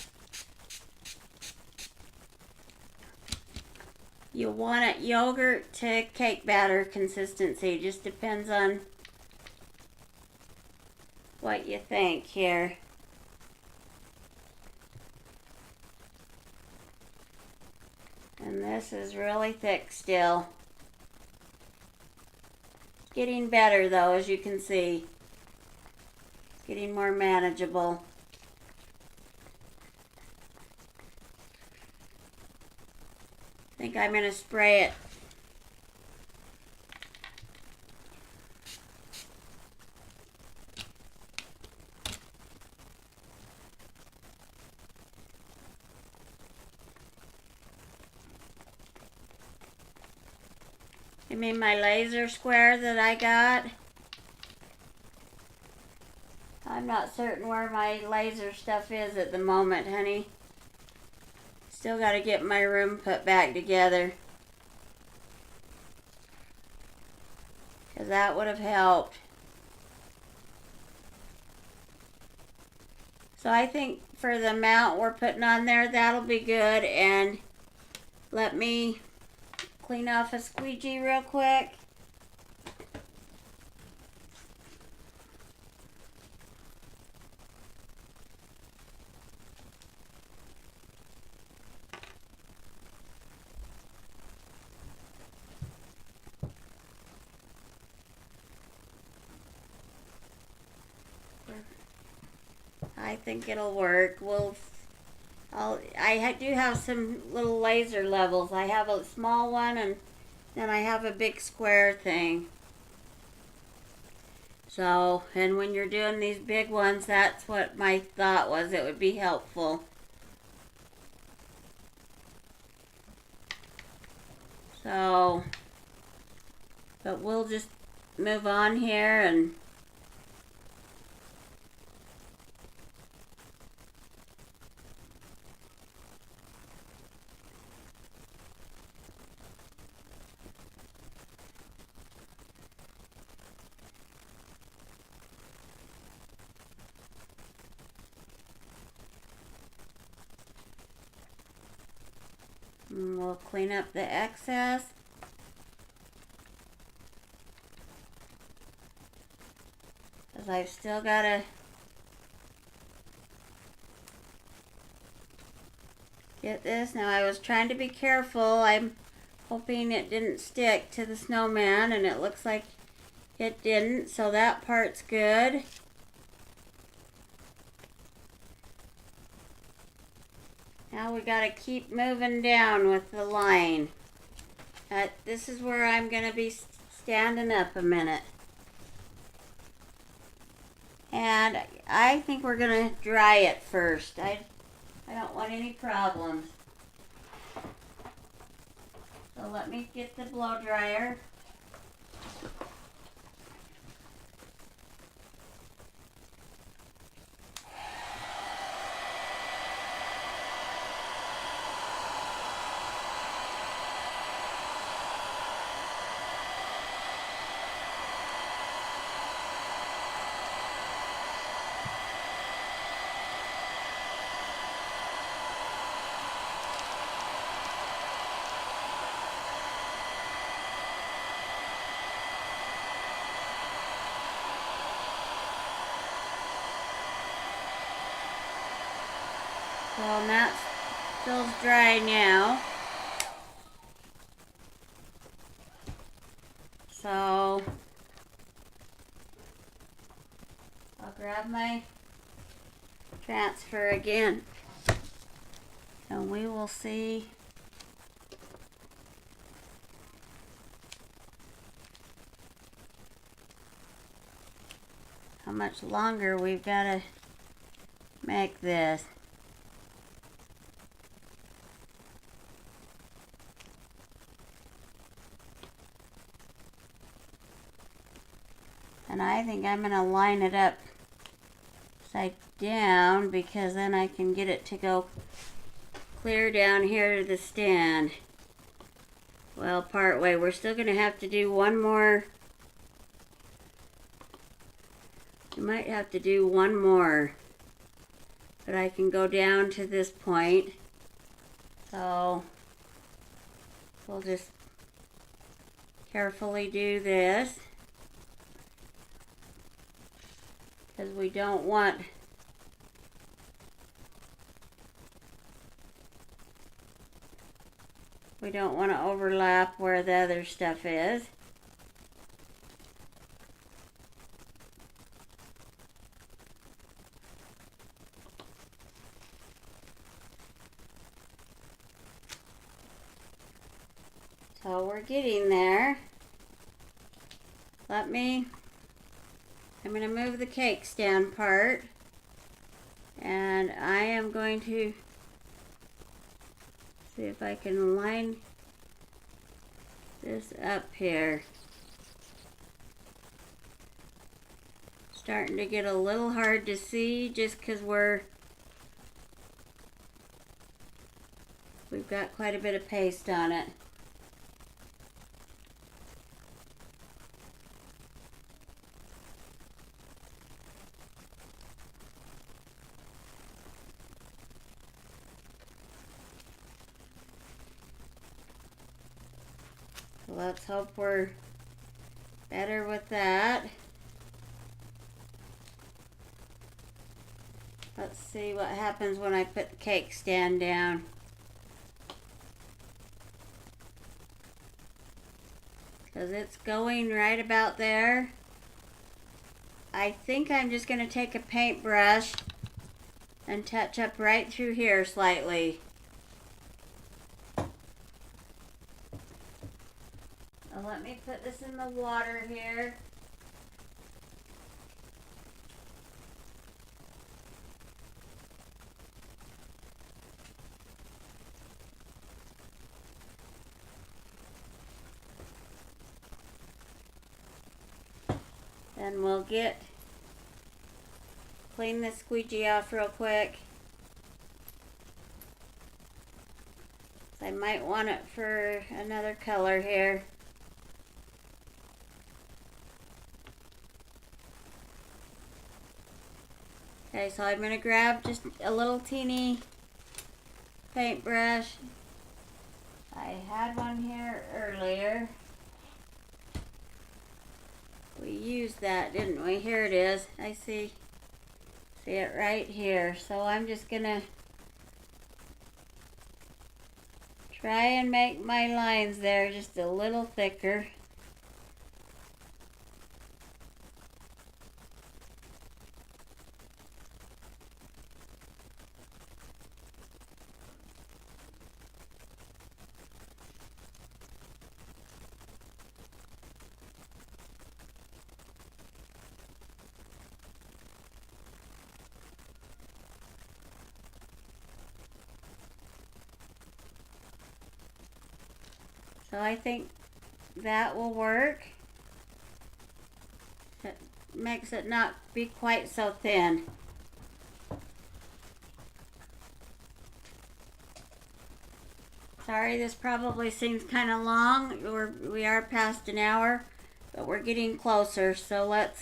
You want it yogurt to cake batter consistency. Just depends on what you think here. And this is really thick still. It's getting better though, as you can see. It's getting more manageable. I think I'm going to spray it. I mean my laser square that I got. I'm not certain where my laser stuff is at the moment, honey. Still got to get my room put back together. Because that would have helped. So I think for the amount we're putting on there, that'll be good. And let me clean off a squeegee real quick. I think it'll work. I do have some little laser levels. I have a small one and then I have a big square thing. So, and when you're doing these big ones, that's what my thought was. It would be helpful. So, but we'll just move on here and we'll clean up the excess. Because I've still got to get this. Now I was trying to be careful. I'm hoping it didn't stick to the snowman, and it looks like it didn't. So that part's good. Now we got to keep moving down with the line. This is where I'm going to be standing up a minute. And I think we're going to dry it first. I don't want any problems. So let me get the blow dryer. So that feels dry now. So I'll grab my transfer again and we will see how much longer we've got to make this. And I think I'm going to line it up upside down because then I can get it to go clear down here to the stand. Well, part way. We're still going to have to do one more. We might have to do one more. But I can go down to this point. So we'll just carefully do this. Because we don't want to overlap where the other stuff is. So we're getting there. I'm going to move the cake stand part, and I am going to see if I can line this up here. Starting to get a little hard to see just because we've got quite a bit of paste on it. Let's hope we're better with that. Let's see what happens when I put the cake stand down. Because it's going right about there. I think I'm just going to take a paintbrush and touch up right through here slightly. Let me put this in the water here. Then we'll clean the squeegee off real quick. I might want it for another color here. Okay, so I'm going to grab just a little teeny paintbrush. I had one here earlier. We used that, didn't we? Here it is. I see it right here. So I'm just going to try and make my lines there just a little thicker. So I think that will work. It makes it not be quite so thin. Sorry, this probably seems kind of long. We are past an hour, but we're getting closer. So let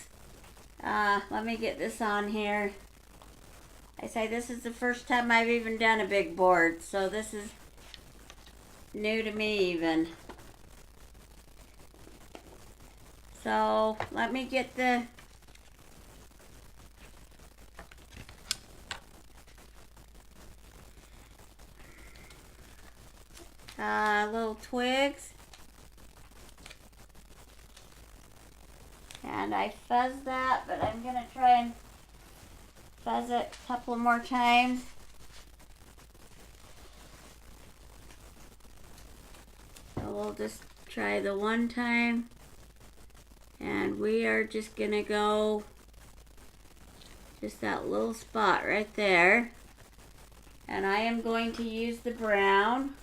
me get this on here. I say this is the first time I've even done a big board, so this is new to me even. So let me get the little twigs, and I fuzzed that, but I'm gonna try and fuzz it a couple more times. So we'll just try the one time, and we are just gonna go Just that little spot right there. And I am going to use the brown.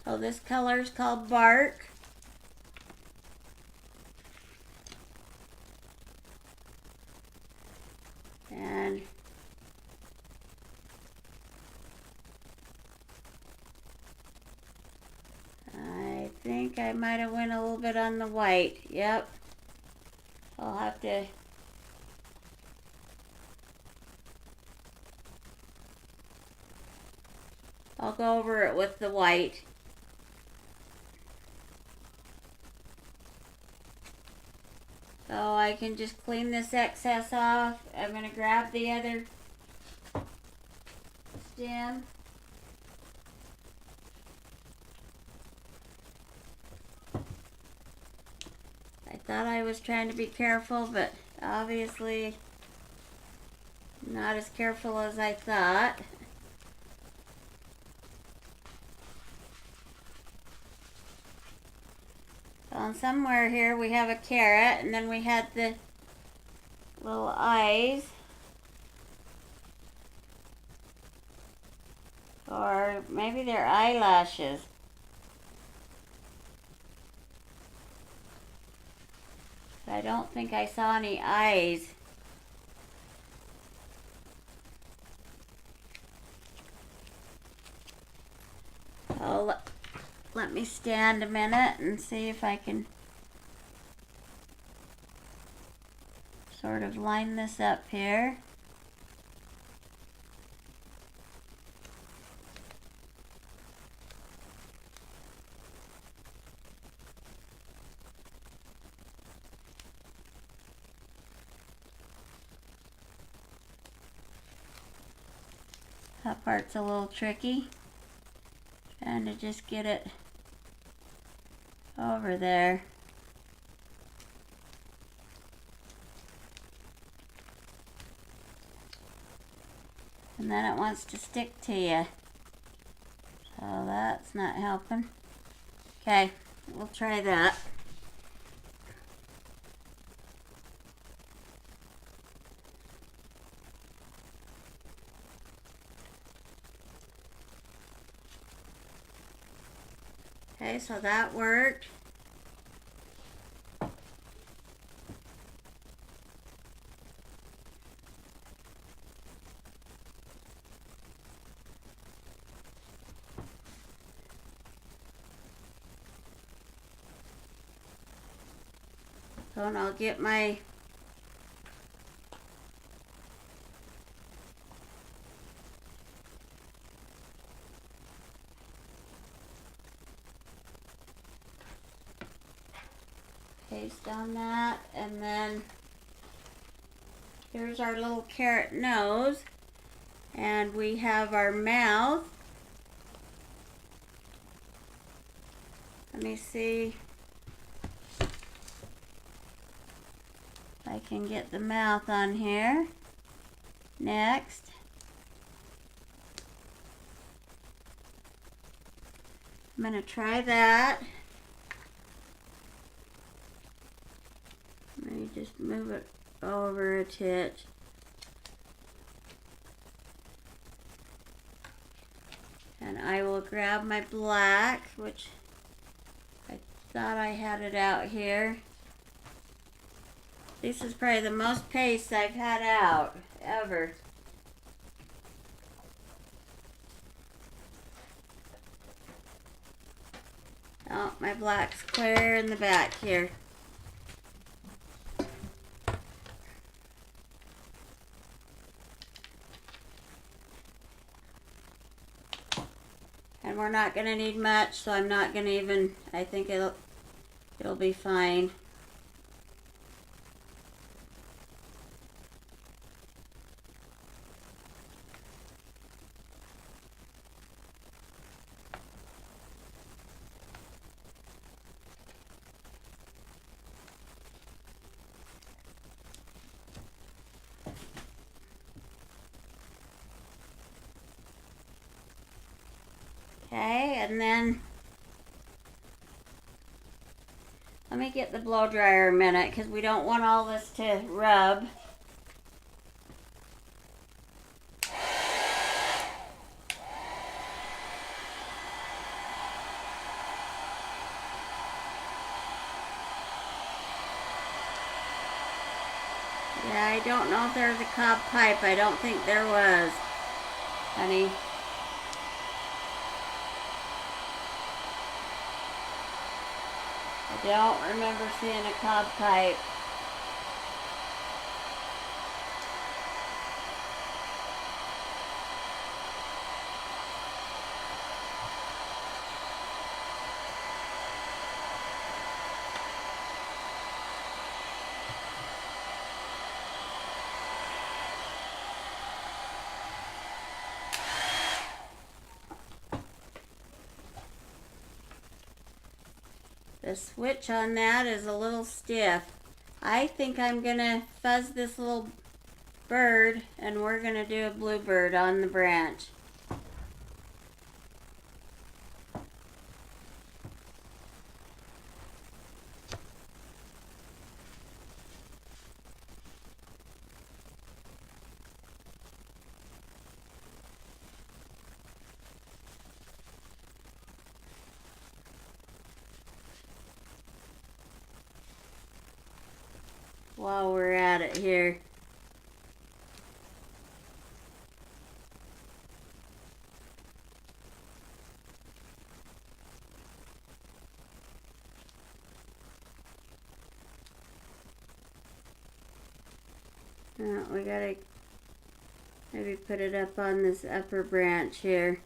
So this color is called Bark. And I think I might have went a little bit on the white. Yep. I'll have to I'll go over it with the white. So I can just clean this excess off. I'm going to grab the other stem. I thought I was trying to be careful, but obviously not as careful as I thought. So somewhere here we have a carrot, and then we had the little eyes. Or maybe they're eyelashes. I don't think I saw any eyes. Oh, let me stand a minute and see if I can sort of line this up here. That part's a little tricky. Trying to just get it over there. And then it wants to stick to you. So that's not helping. Okay, we'll try that. Okay, so that worked. So and I'll get my paste on that, and then here's our little carrot nose, and we have our mouth. Let me see if I can get the mouth on here. Next, I'm going to try that. Let me just move it over a titch. And I will grab my black, which I thought I had it out here. This is probably the most paste I've had out ever. Oh, my black's clear in the back here. And we're not going to need much, so I'm not going to even, I think it'll be fine. Okay, and then let me get the blow dryer a minute because we don't want all this to rub. Yeah, I don't know if there's a cob pipe. I don't think there was, honey. I don't remember seeing a cob pipe. The switch on that is a little stiff. I think I'm gonna fuzz this little bird and we're gonna do a bluebird on the branch. While we're at it here. We gotta maybe put it up on this upper branch here.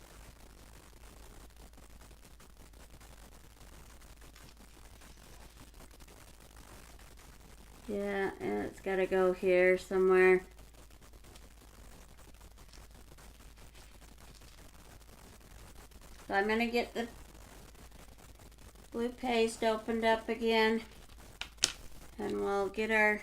Yeah, and it's got to go here somewhere. So I'm going to get the blue paste opened up again. And we'll get our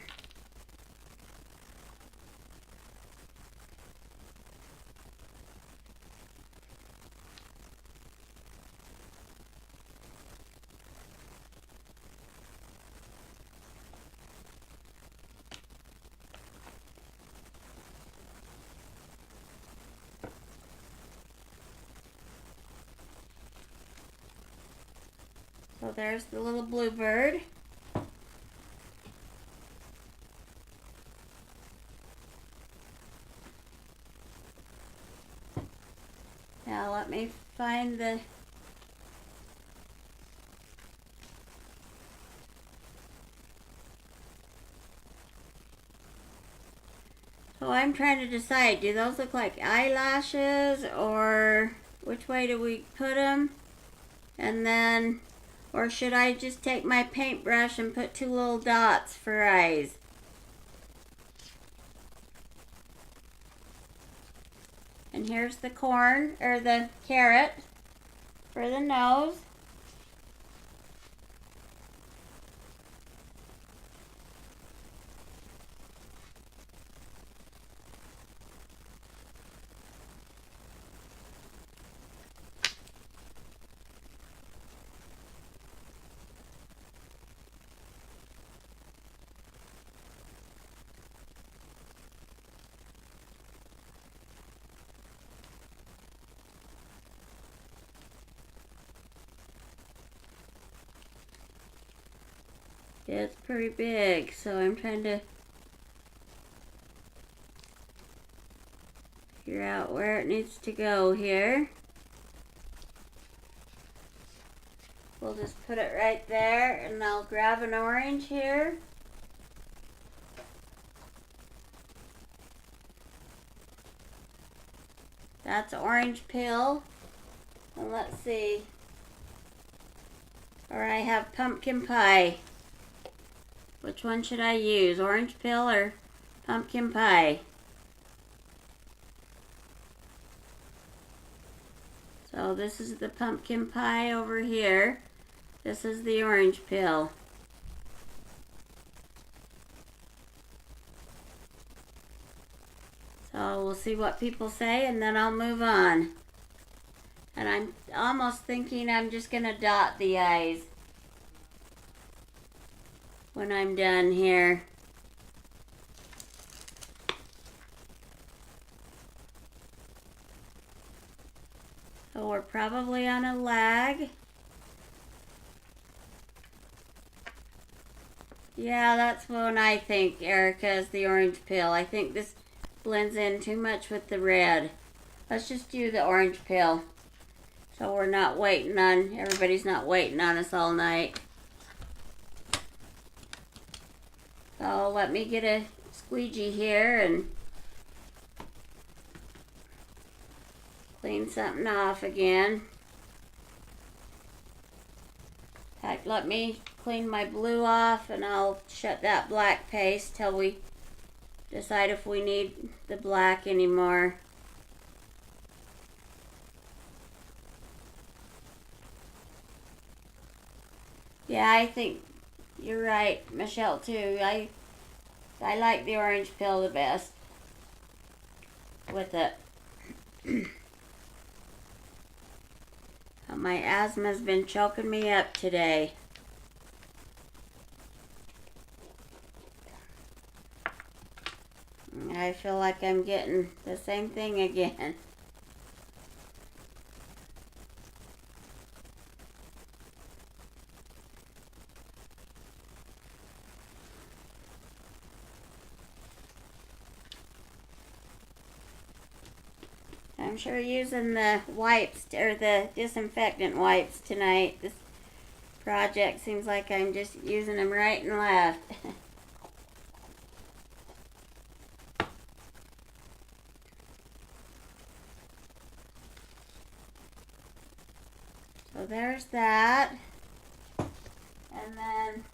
So there's the little bluebird. Now let me find the So I'm trying to decide, do those look like eyelashes or which way do we put them? And then, or should I just take my paintbrush and put two little dots for eyes? And here's the corn, or the carrot for the nose. Yeah, it's pretty big, so I'm trying to figure out where it needs to go here. We'll just put it right there, and I'll grab an orange here. That's orange peel. And let's see. Or I have pumpkin pie. Which one should I use? Orange peel or pumpkin pie? So this is the pumpkin pie over here. This is the orange peel. So we'll see what people say and then I'll move on. And almost thinking I'm just gonna dot the eyes when I'm done here. So we're probably on a lag. Yeah, that's what I think, Erica, is the orange peel. I think this blends in too much with the red. Let's just do the orange peel. So we're not waiting on, everybody's not waiting on us all night. So let me get a squeegee here and clean something off again. In fact, let me clean my blue off and I'll shut that black paste till we decide if we need the black anymore. Yeah, I think you're right, Michelle, too. I like the orange peel the best with it. My asthma's been choking me up today. I feel like I'm getting the same thing again. I'm sure using the wipes or the disinfectant wipes tonight. This project seems like I'm just using them right and left. So there's that. And then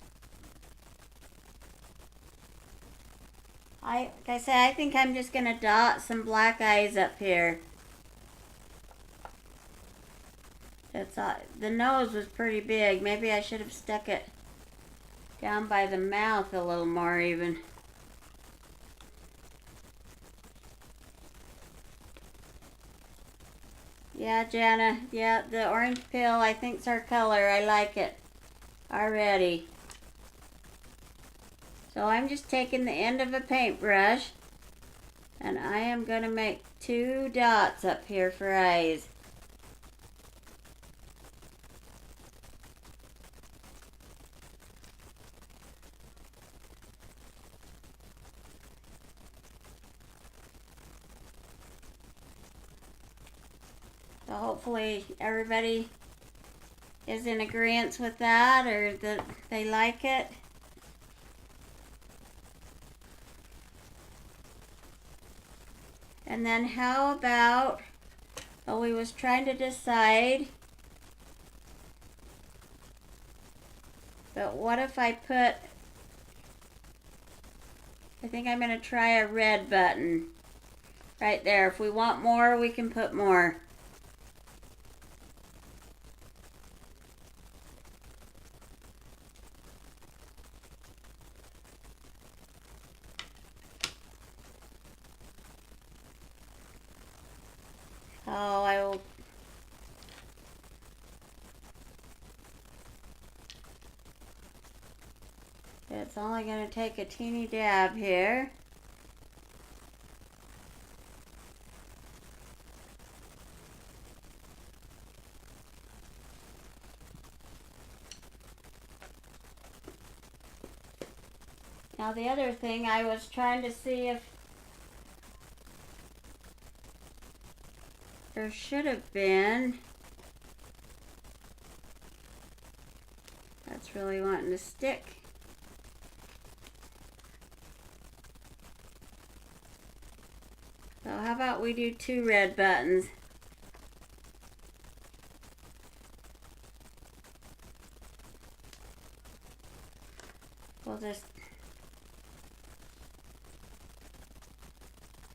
like I said, I think I'm just gonna dot some black eyes up here. That's all. The nose was pretty big. Maybe I should have stuck it down by the mouth a little more even. Yeah, Jana. Yeah, the orange peel I think's our color. I like it already. So I'm just taking the end of a paintbrush and I am going to make 2 dots up here for eyes. So hopefully everybody is in agreement with that, or that they like it. And then how about, well, we was trying to decide, but what if I put, I think I'm going to try a red button right there. If we want more, we can put more. Oh, I will. It's only going to take a teeny dab here. Now the other thing, I was trying to see if there should have been, that's really wanting to stick. So how about we do 2 red buttons? We'll just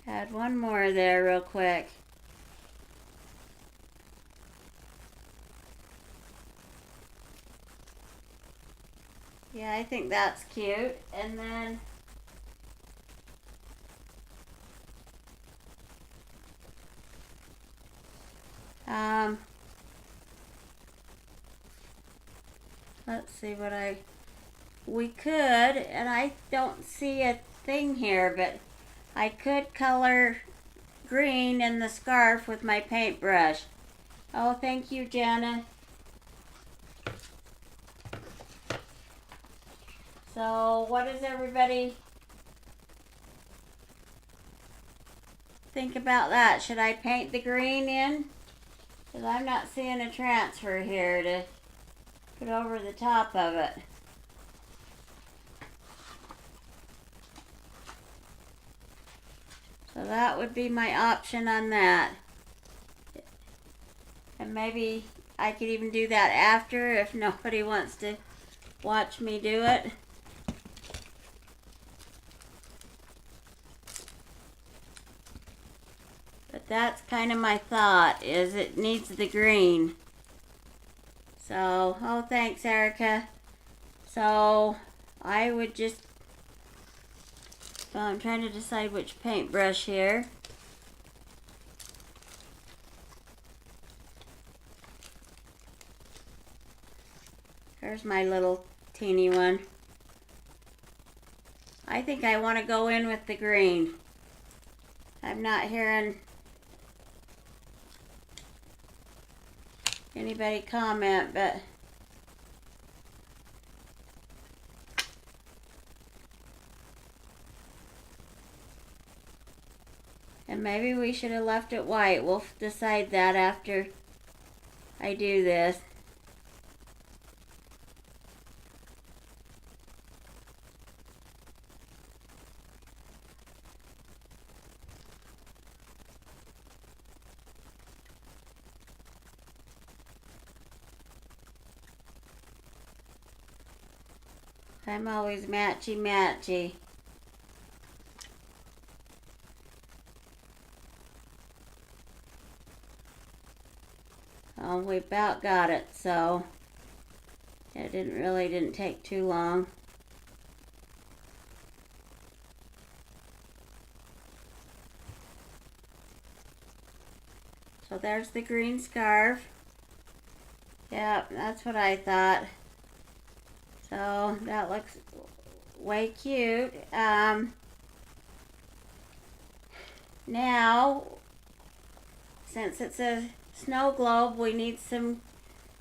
add 1 more there real quick. Yeah, I think that's cute. And then let's see what we could, and I don't see a thing here, but I could color green in the scarf with my paintbrush. Oh, thank you, Jenna. So what does everybody think about that? Should I paint the green in? Because I'm not seeing a transfer here to put over the top of it. So that would be my option on that. And maybe I could even do that after if nobody wants to watch me do it. But that's kind of my thought, is it needs the green. So, oh, thanks, Erica. So I would just, I'm trying to decide which paintbrush here. There's my little teeny one. I think I want to go in with the green. I'm not hearing anybody comment, but and maybe we should have left it white. We'll decide that after I do this. I'm always matchy-matchy. Oh, we about got it, so it didn't take too long. So there's the green scarf. Yep, that's what I thought. So that looks way cute. Now, since it's a snow globe, we need some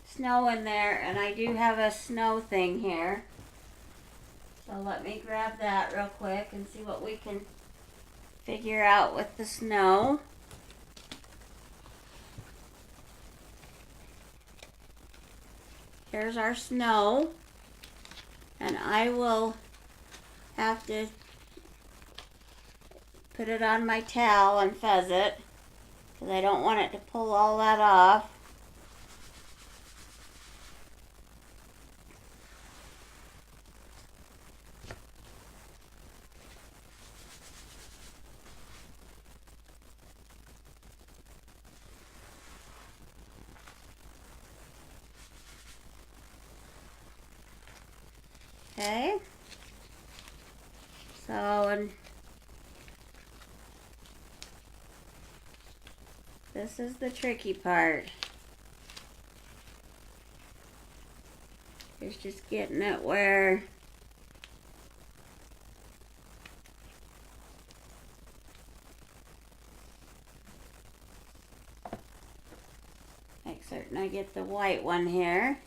snow in there, and I do have a snow thing here. So let me grab that real quick and see what we can figure out with the snow. Here's our snow. And I will have to put it on my towel and fuzz it, because I don't want it to pull all that off. Okay, so, and this is the tricky part. It's just getting it where make certain I get the white one here.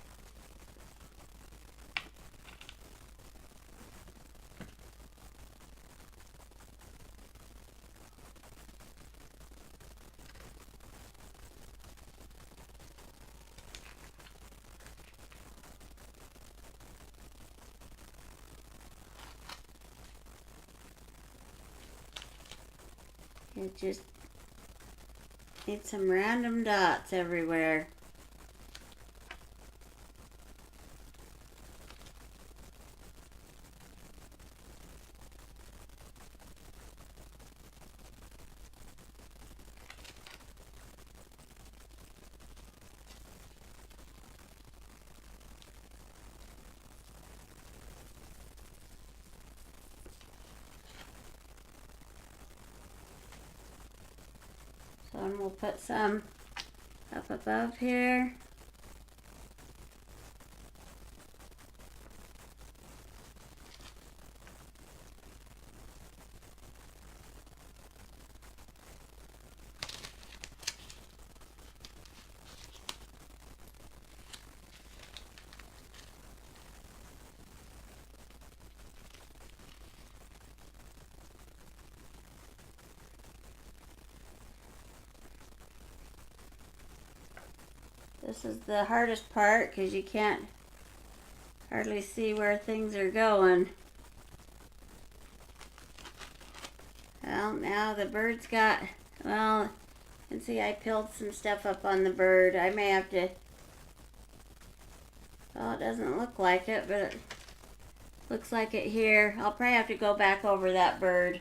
It just needs some random dots everywhere. And we'll put some up above here. This is the hardest part because you can't hardly see where things are going. Well, now the bird's got, well, you can see I peeled some stuff up on the bird. I may have to, well, it doesn't look like it, but it looks like it here. I'll probably have to go back over that bird.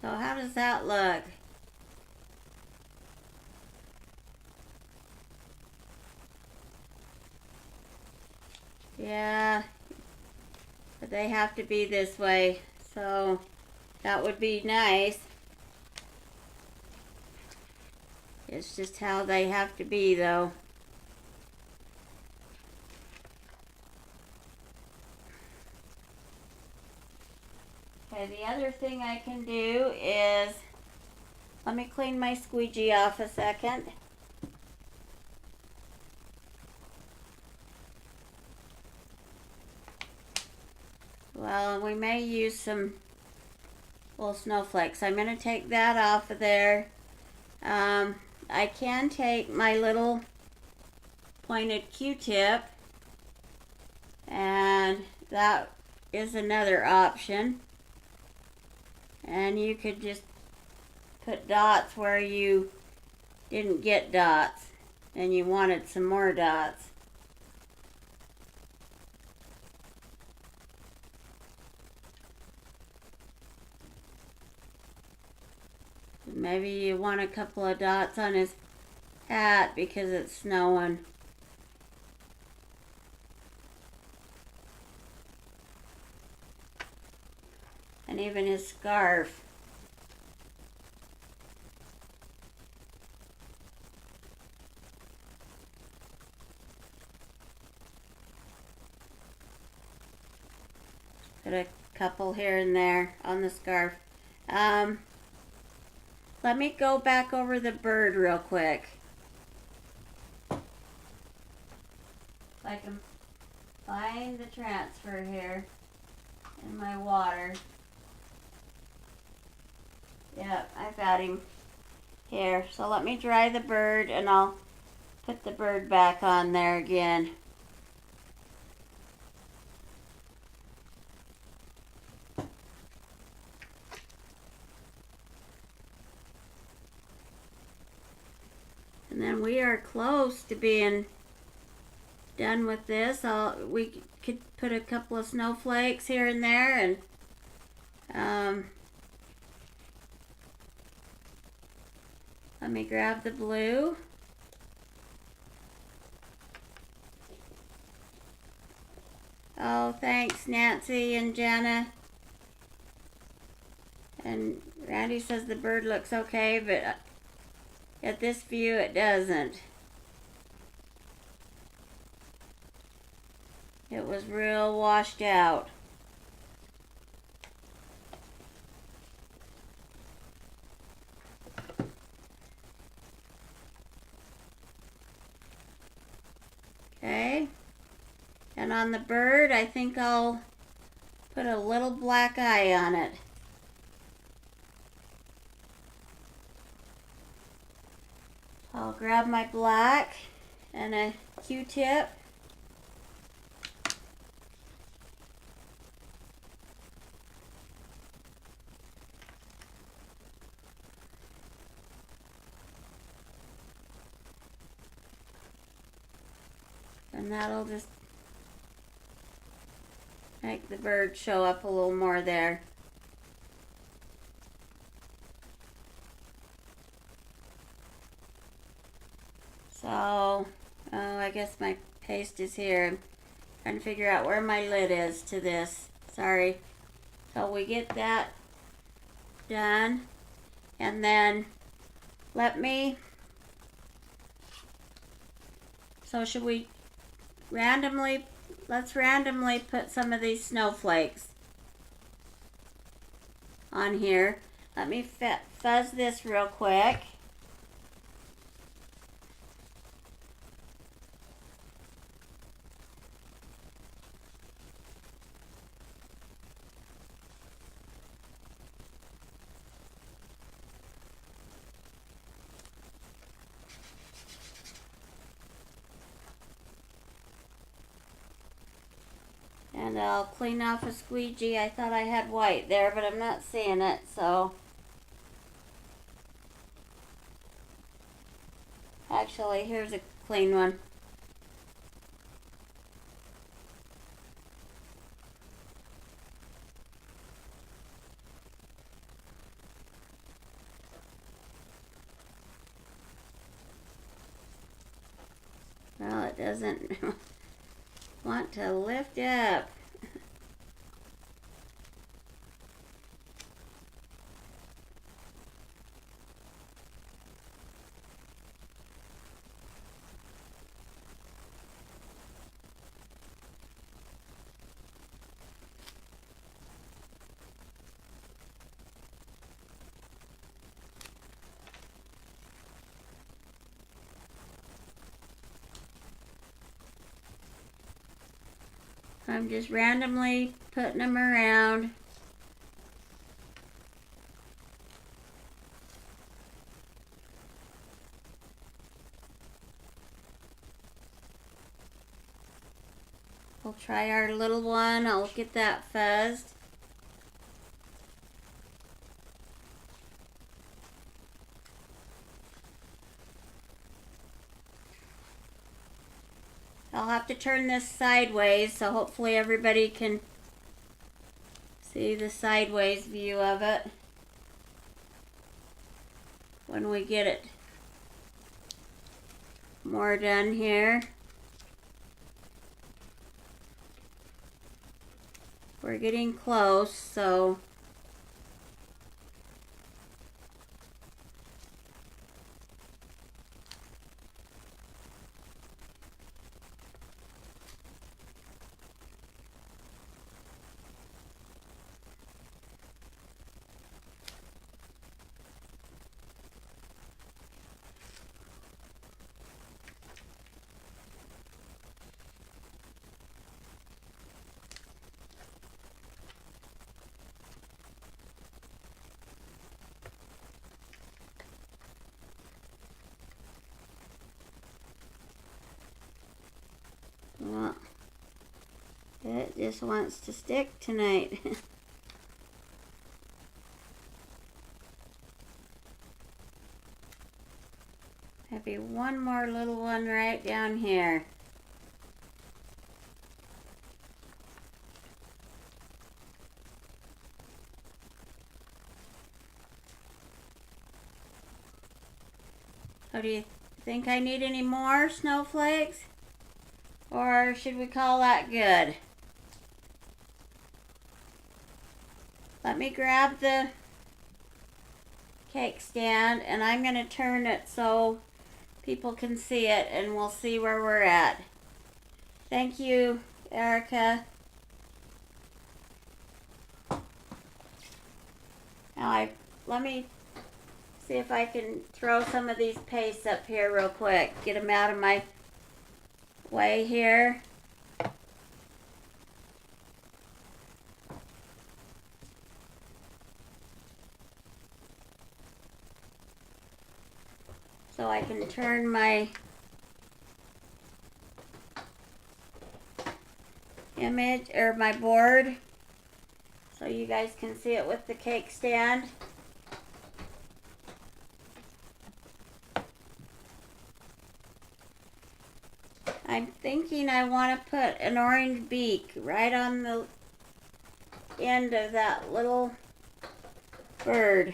So how does that look? Yeah, but they have to be this way, so that would be nice. It's just how they have to be, though. Okay, the other thing I can do is, let me clean my squeegee off a second. Well, we may use some little snowflakes. I'm going to take that off of there. I can take my little pointed Q-tip, and that is another option. And you could just put dots where you didn't get dots and you wanted some more dots. Maybe you want a couple of dots on his hat because it's snowing. And even his scarf. Put a couple here and there on the scarf. Let me go back over the bird real quick. If I can find the transfer here in my water. Yep, I've got him here. So let me dry the bird and I'll put the bird back on there again. And then we are close to being done with this. We could put a couple of snowflakes here and there, and let me grab the blue. Oh, thanks Nancy and Jenna. And Randy says the bird looks okay, but at this view it doesn't. It was real washed out. Okay. And on the bird, I think I'll put a little black eye on it. I'll grab my black and a Q-tip. And that'll just make the bird show up a little more there. So, oh, I guess my paste is here. I'm trying to figure out where my lid is to this. Sorry. So we get that done. And then so should we let's randomly put some of these snowflakes on here. Let me fuzz this real quick. And I'll clean off a squeegee. I thought I had white there, but I'm not seeing it, so. Actually, here's a clean one. Well, it doesn't want to lift up. I'm just randomly putting them around. We'll try our little one. I'll get that fuzzed. I'll have to turn this sideways, so hopefully everybody can see the sideways view of it when we get it more done here. We're getting close, so well, it just wants to stick tonight. Maybe one more little one right down here. So do you think I need any more snowflakes? Or should we call that good? Let me grab the cake stand and I'm going to turn it so people can see it and we'll see where we're at. Thank you, Erica. Now let me see if I can throw some of these pastes up here real quick. Get them out of my way here. So I can turn my image or my board so you guys can see it with the cake stand. I'm thinking I want to put an orange beak right on the end of that little bird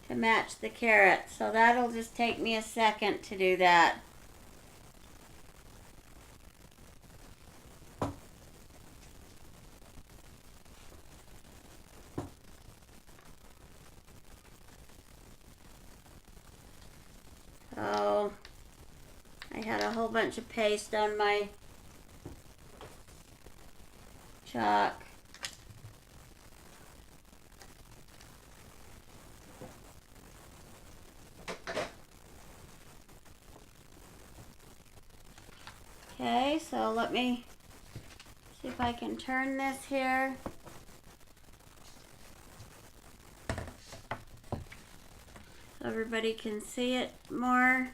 to to match the carrot. So that'll just take me a second to do that. Oh, I had a whole bunch of paste on my chalk. Okay, so let me see if I can turn this here. So everybody can see it more.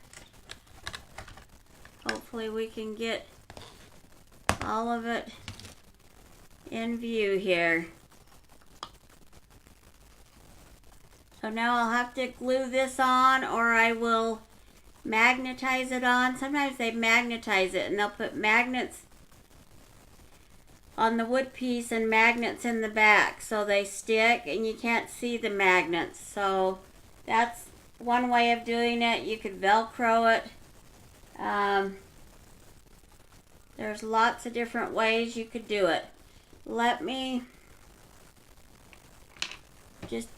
Hopefully we can get all of it in view here. So now I'll have to glue this on, or I will magnetize it on. Sometimes they magnetize it and they'll put magnets on the wood piece and magnets in the back so they stick and you can't see the magnets. So that's one way of doing it. You could Velcro it. There's lots of different ways you could do it. Let me just,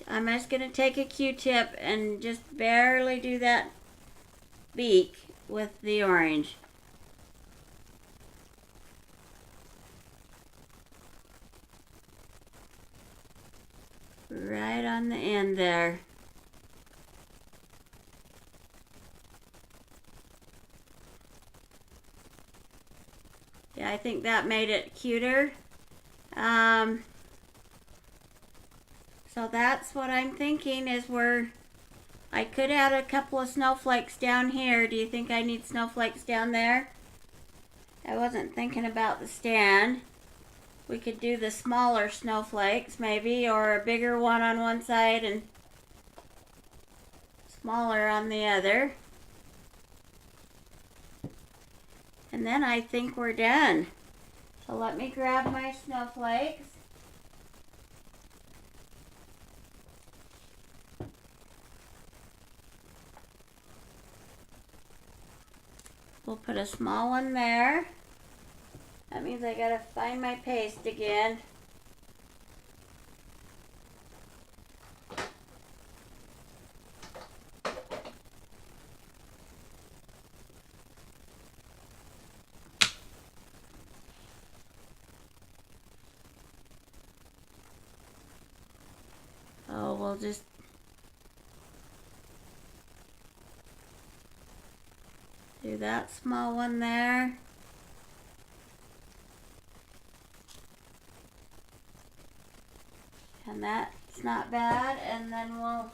I'm just going to take a Q-tip and just barely do that beak with the orange. Right on the end there. Yeah, I think that made it cuter. So that's what I'm thinking is I could add a couple of snowflakes down here. Do you think I need snowflakes down there? I wasn't thinking about the stand. We could do the smaller snowflakes maybe, or a bigger one on one side and smaller on the other. And then I think we're done. So let me grab my snowflakes. We'll put a small one there. That means I gotta find my paste again. Oh, we'll just do that small one there. And that's not bad. And then we'll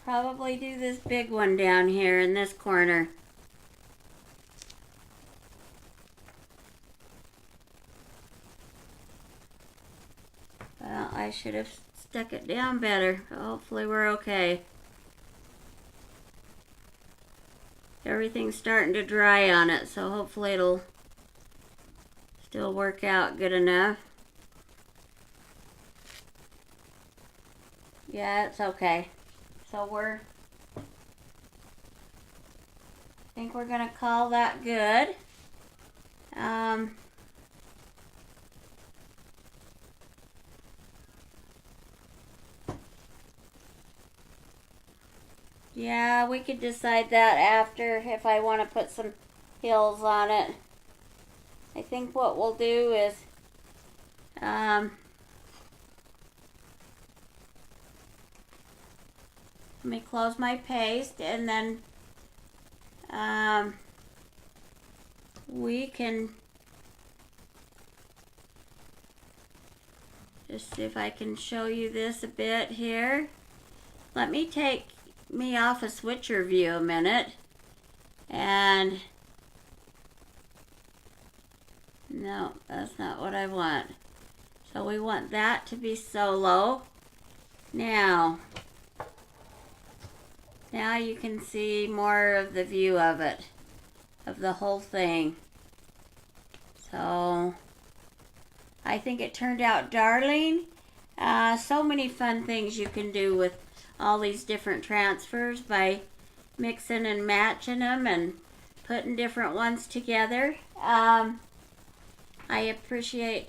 probably do this big one down here in this corner. Well, I should have stuck it down better. Hopefully we're okay. Everything's starting to dry on it, so hopefully it'll still work out good enough. Yeah, it's okay. So I think we're gonna call that good. Yeah, we could decide that after if I want to put some hills on it. I think what we'll do is let me close my paste, and then we can just see if I can show you this a bit here. Let me take me off a switcher view a minute, and no, that's not what I want. So we want that to be solo. Now you can see more of the view of it, of the whole thing. So I think it turned out darling. So many fun things you can do with all these different transfers by mixing and matching them and putting different ones together. I appreciate,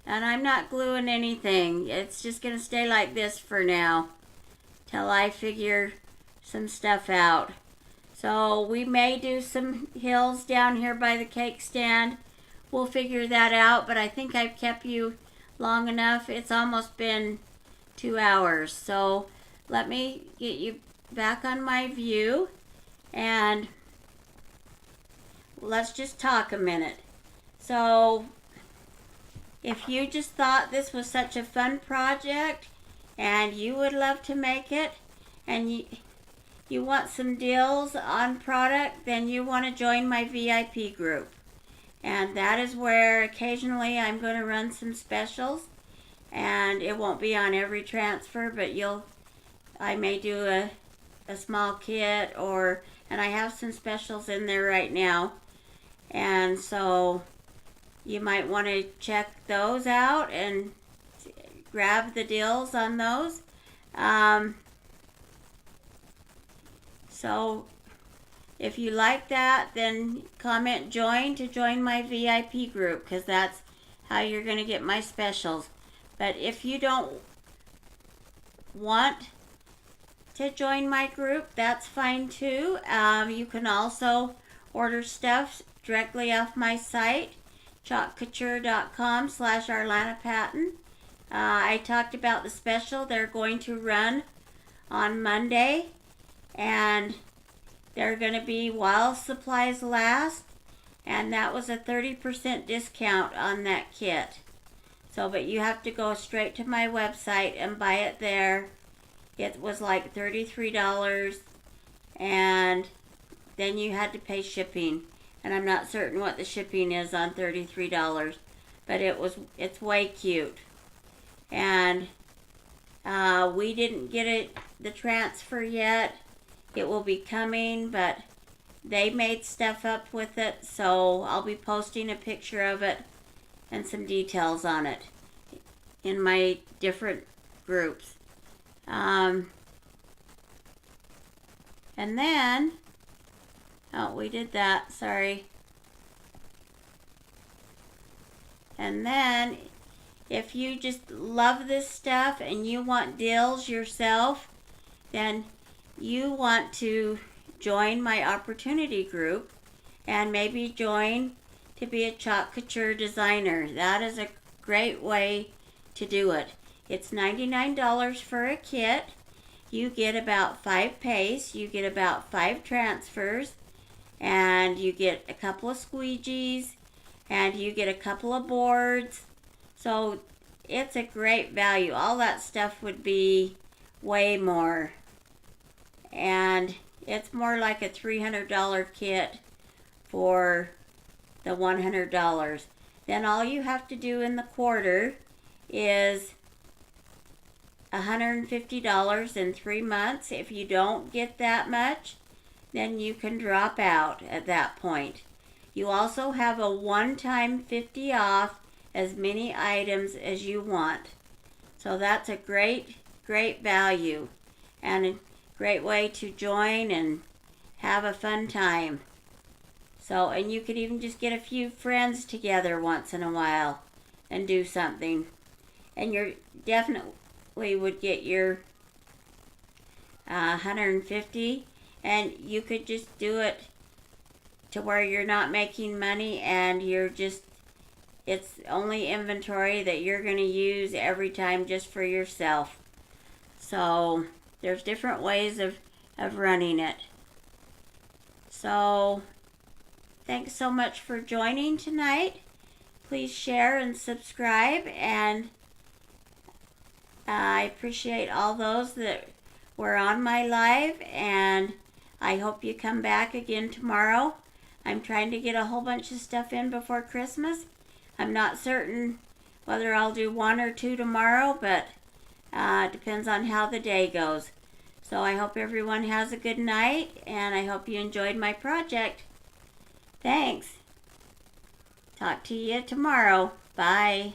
and I'm not gluing anything. It's just going to stay like this for now till I figure some stuff out. So we may do some hills down here by the cake stand. We'll figure that out, but I think I've kept you long enough. It's almost been 2 hours. So let me get you back on my view and let's just talk a minute. So if you just thought this was such a fun project and you would love to make it and you want some deals on product, then you want to join my VIP group. And that is where occasionally I'm going to run some specials, and it won't be on every transfer, but I may do a small kit, and I have some specials in there right now. And so you might want to check those out and grab the deals on those. So if you like that, then comment join to join my VIP group, because that's how you're going to get my specials. But if you don't want to join my group, that's fine too. You can also order stuff directly off my site, chalkcouture.com/ArlanaPatton. I talked about the special they're going to run on Monday, and they're going to be while supplies last, and that was a 30% discount on that kit. So, but you have to go straight to my website and buy it there. It was like $33, and then you had to pay shipping. And I'm not certain what the shipping is on $33, but it's way cute. And we didn't get the transfer yet. It will be coming, but they made stuff up with it, so I'll be posting a picture of it and some details on it in my different groups. And then, we did that, sorry. And then, if you just love this stuff and you want deals yourself, then you want to join my opportunity group and maybe join to be a Chalk Couture designer. That is a great way to do it. It's $99 for a kit. You get about 5 pastes, you get about 5 transfers, and you get a couple of squeegees, and you get a couple of boards. So it's a great value. All that stuff would be way more. And it's more like a $300 kit for the $100. Then all you have to do in the quarter is $150 in 3 months. If you don't get that much, then you can drop out at that point. You also have a one-time 50 off as many items as you want. So that's a great value and a great way to join and have a fun time. So, and you could even just get a few friends together once in a while and do something. And you're definitely would get your 150, and you could just do it to where you're not making money and it's only inventory that you're going to use every time just for yourself. So there's different ways of running it. So thanks so much for joining tonight. Please share and subscribe, and I appreciate all those that were on my live, and I hope you come back again tomorrow. I'm trying to get a whole bunch of stuff in before Christmas. I'm not certain whether I'll do 1 or 2 tomorrow, but it depends on how the day goes. So I hope everyone has a good night, and I hope you enjoyed my project. Thanks. Talk to you tomorrow. Bye.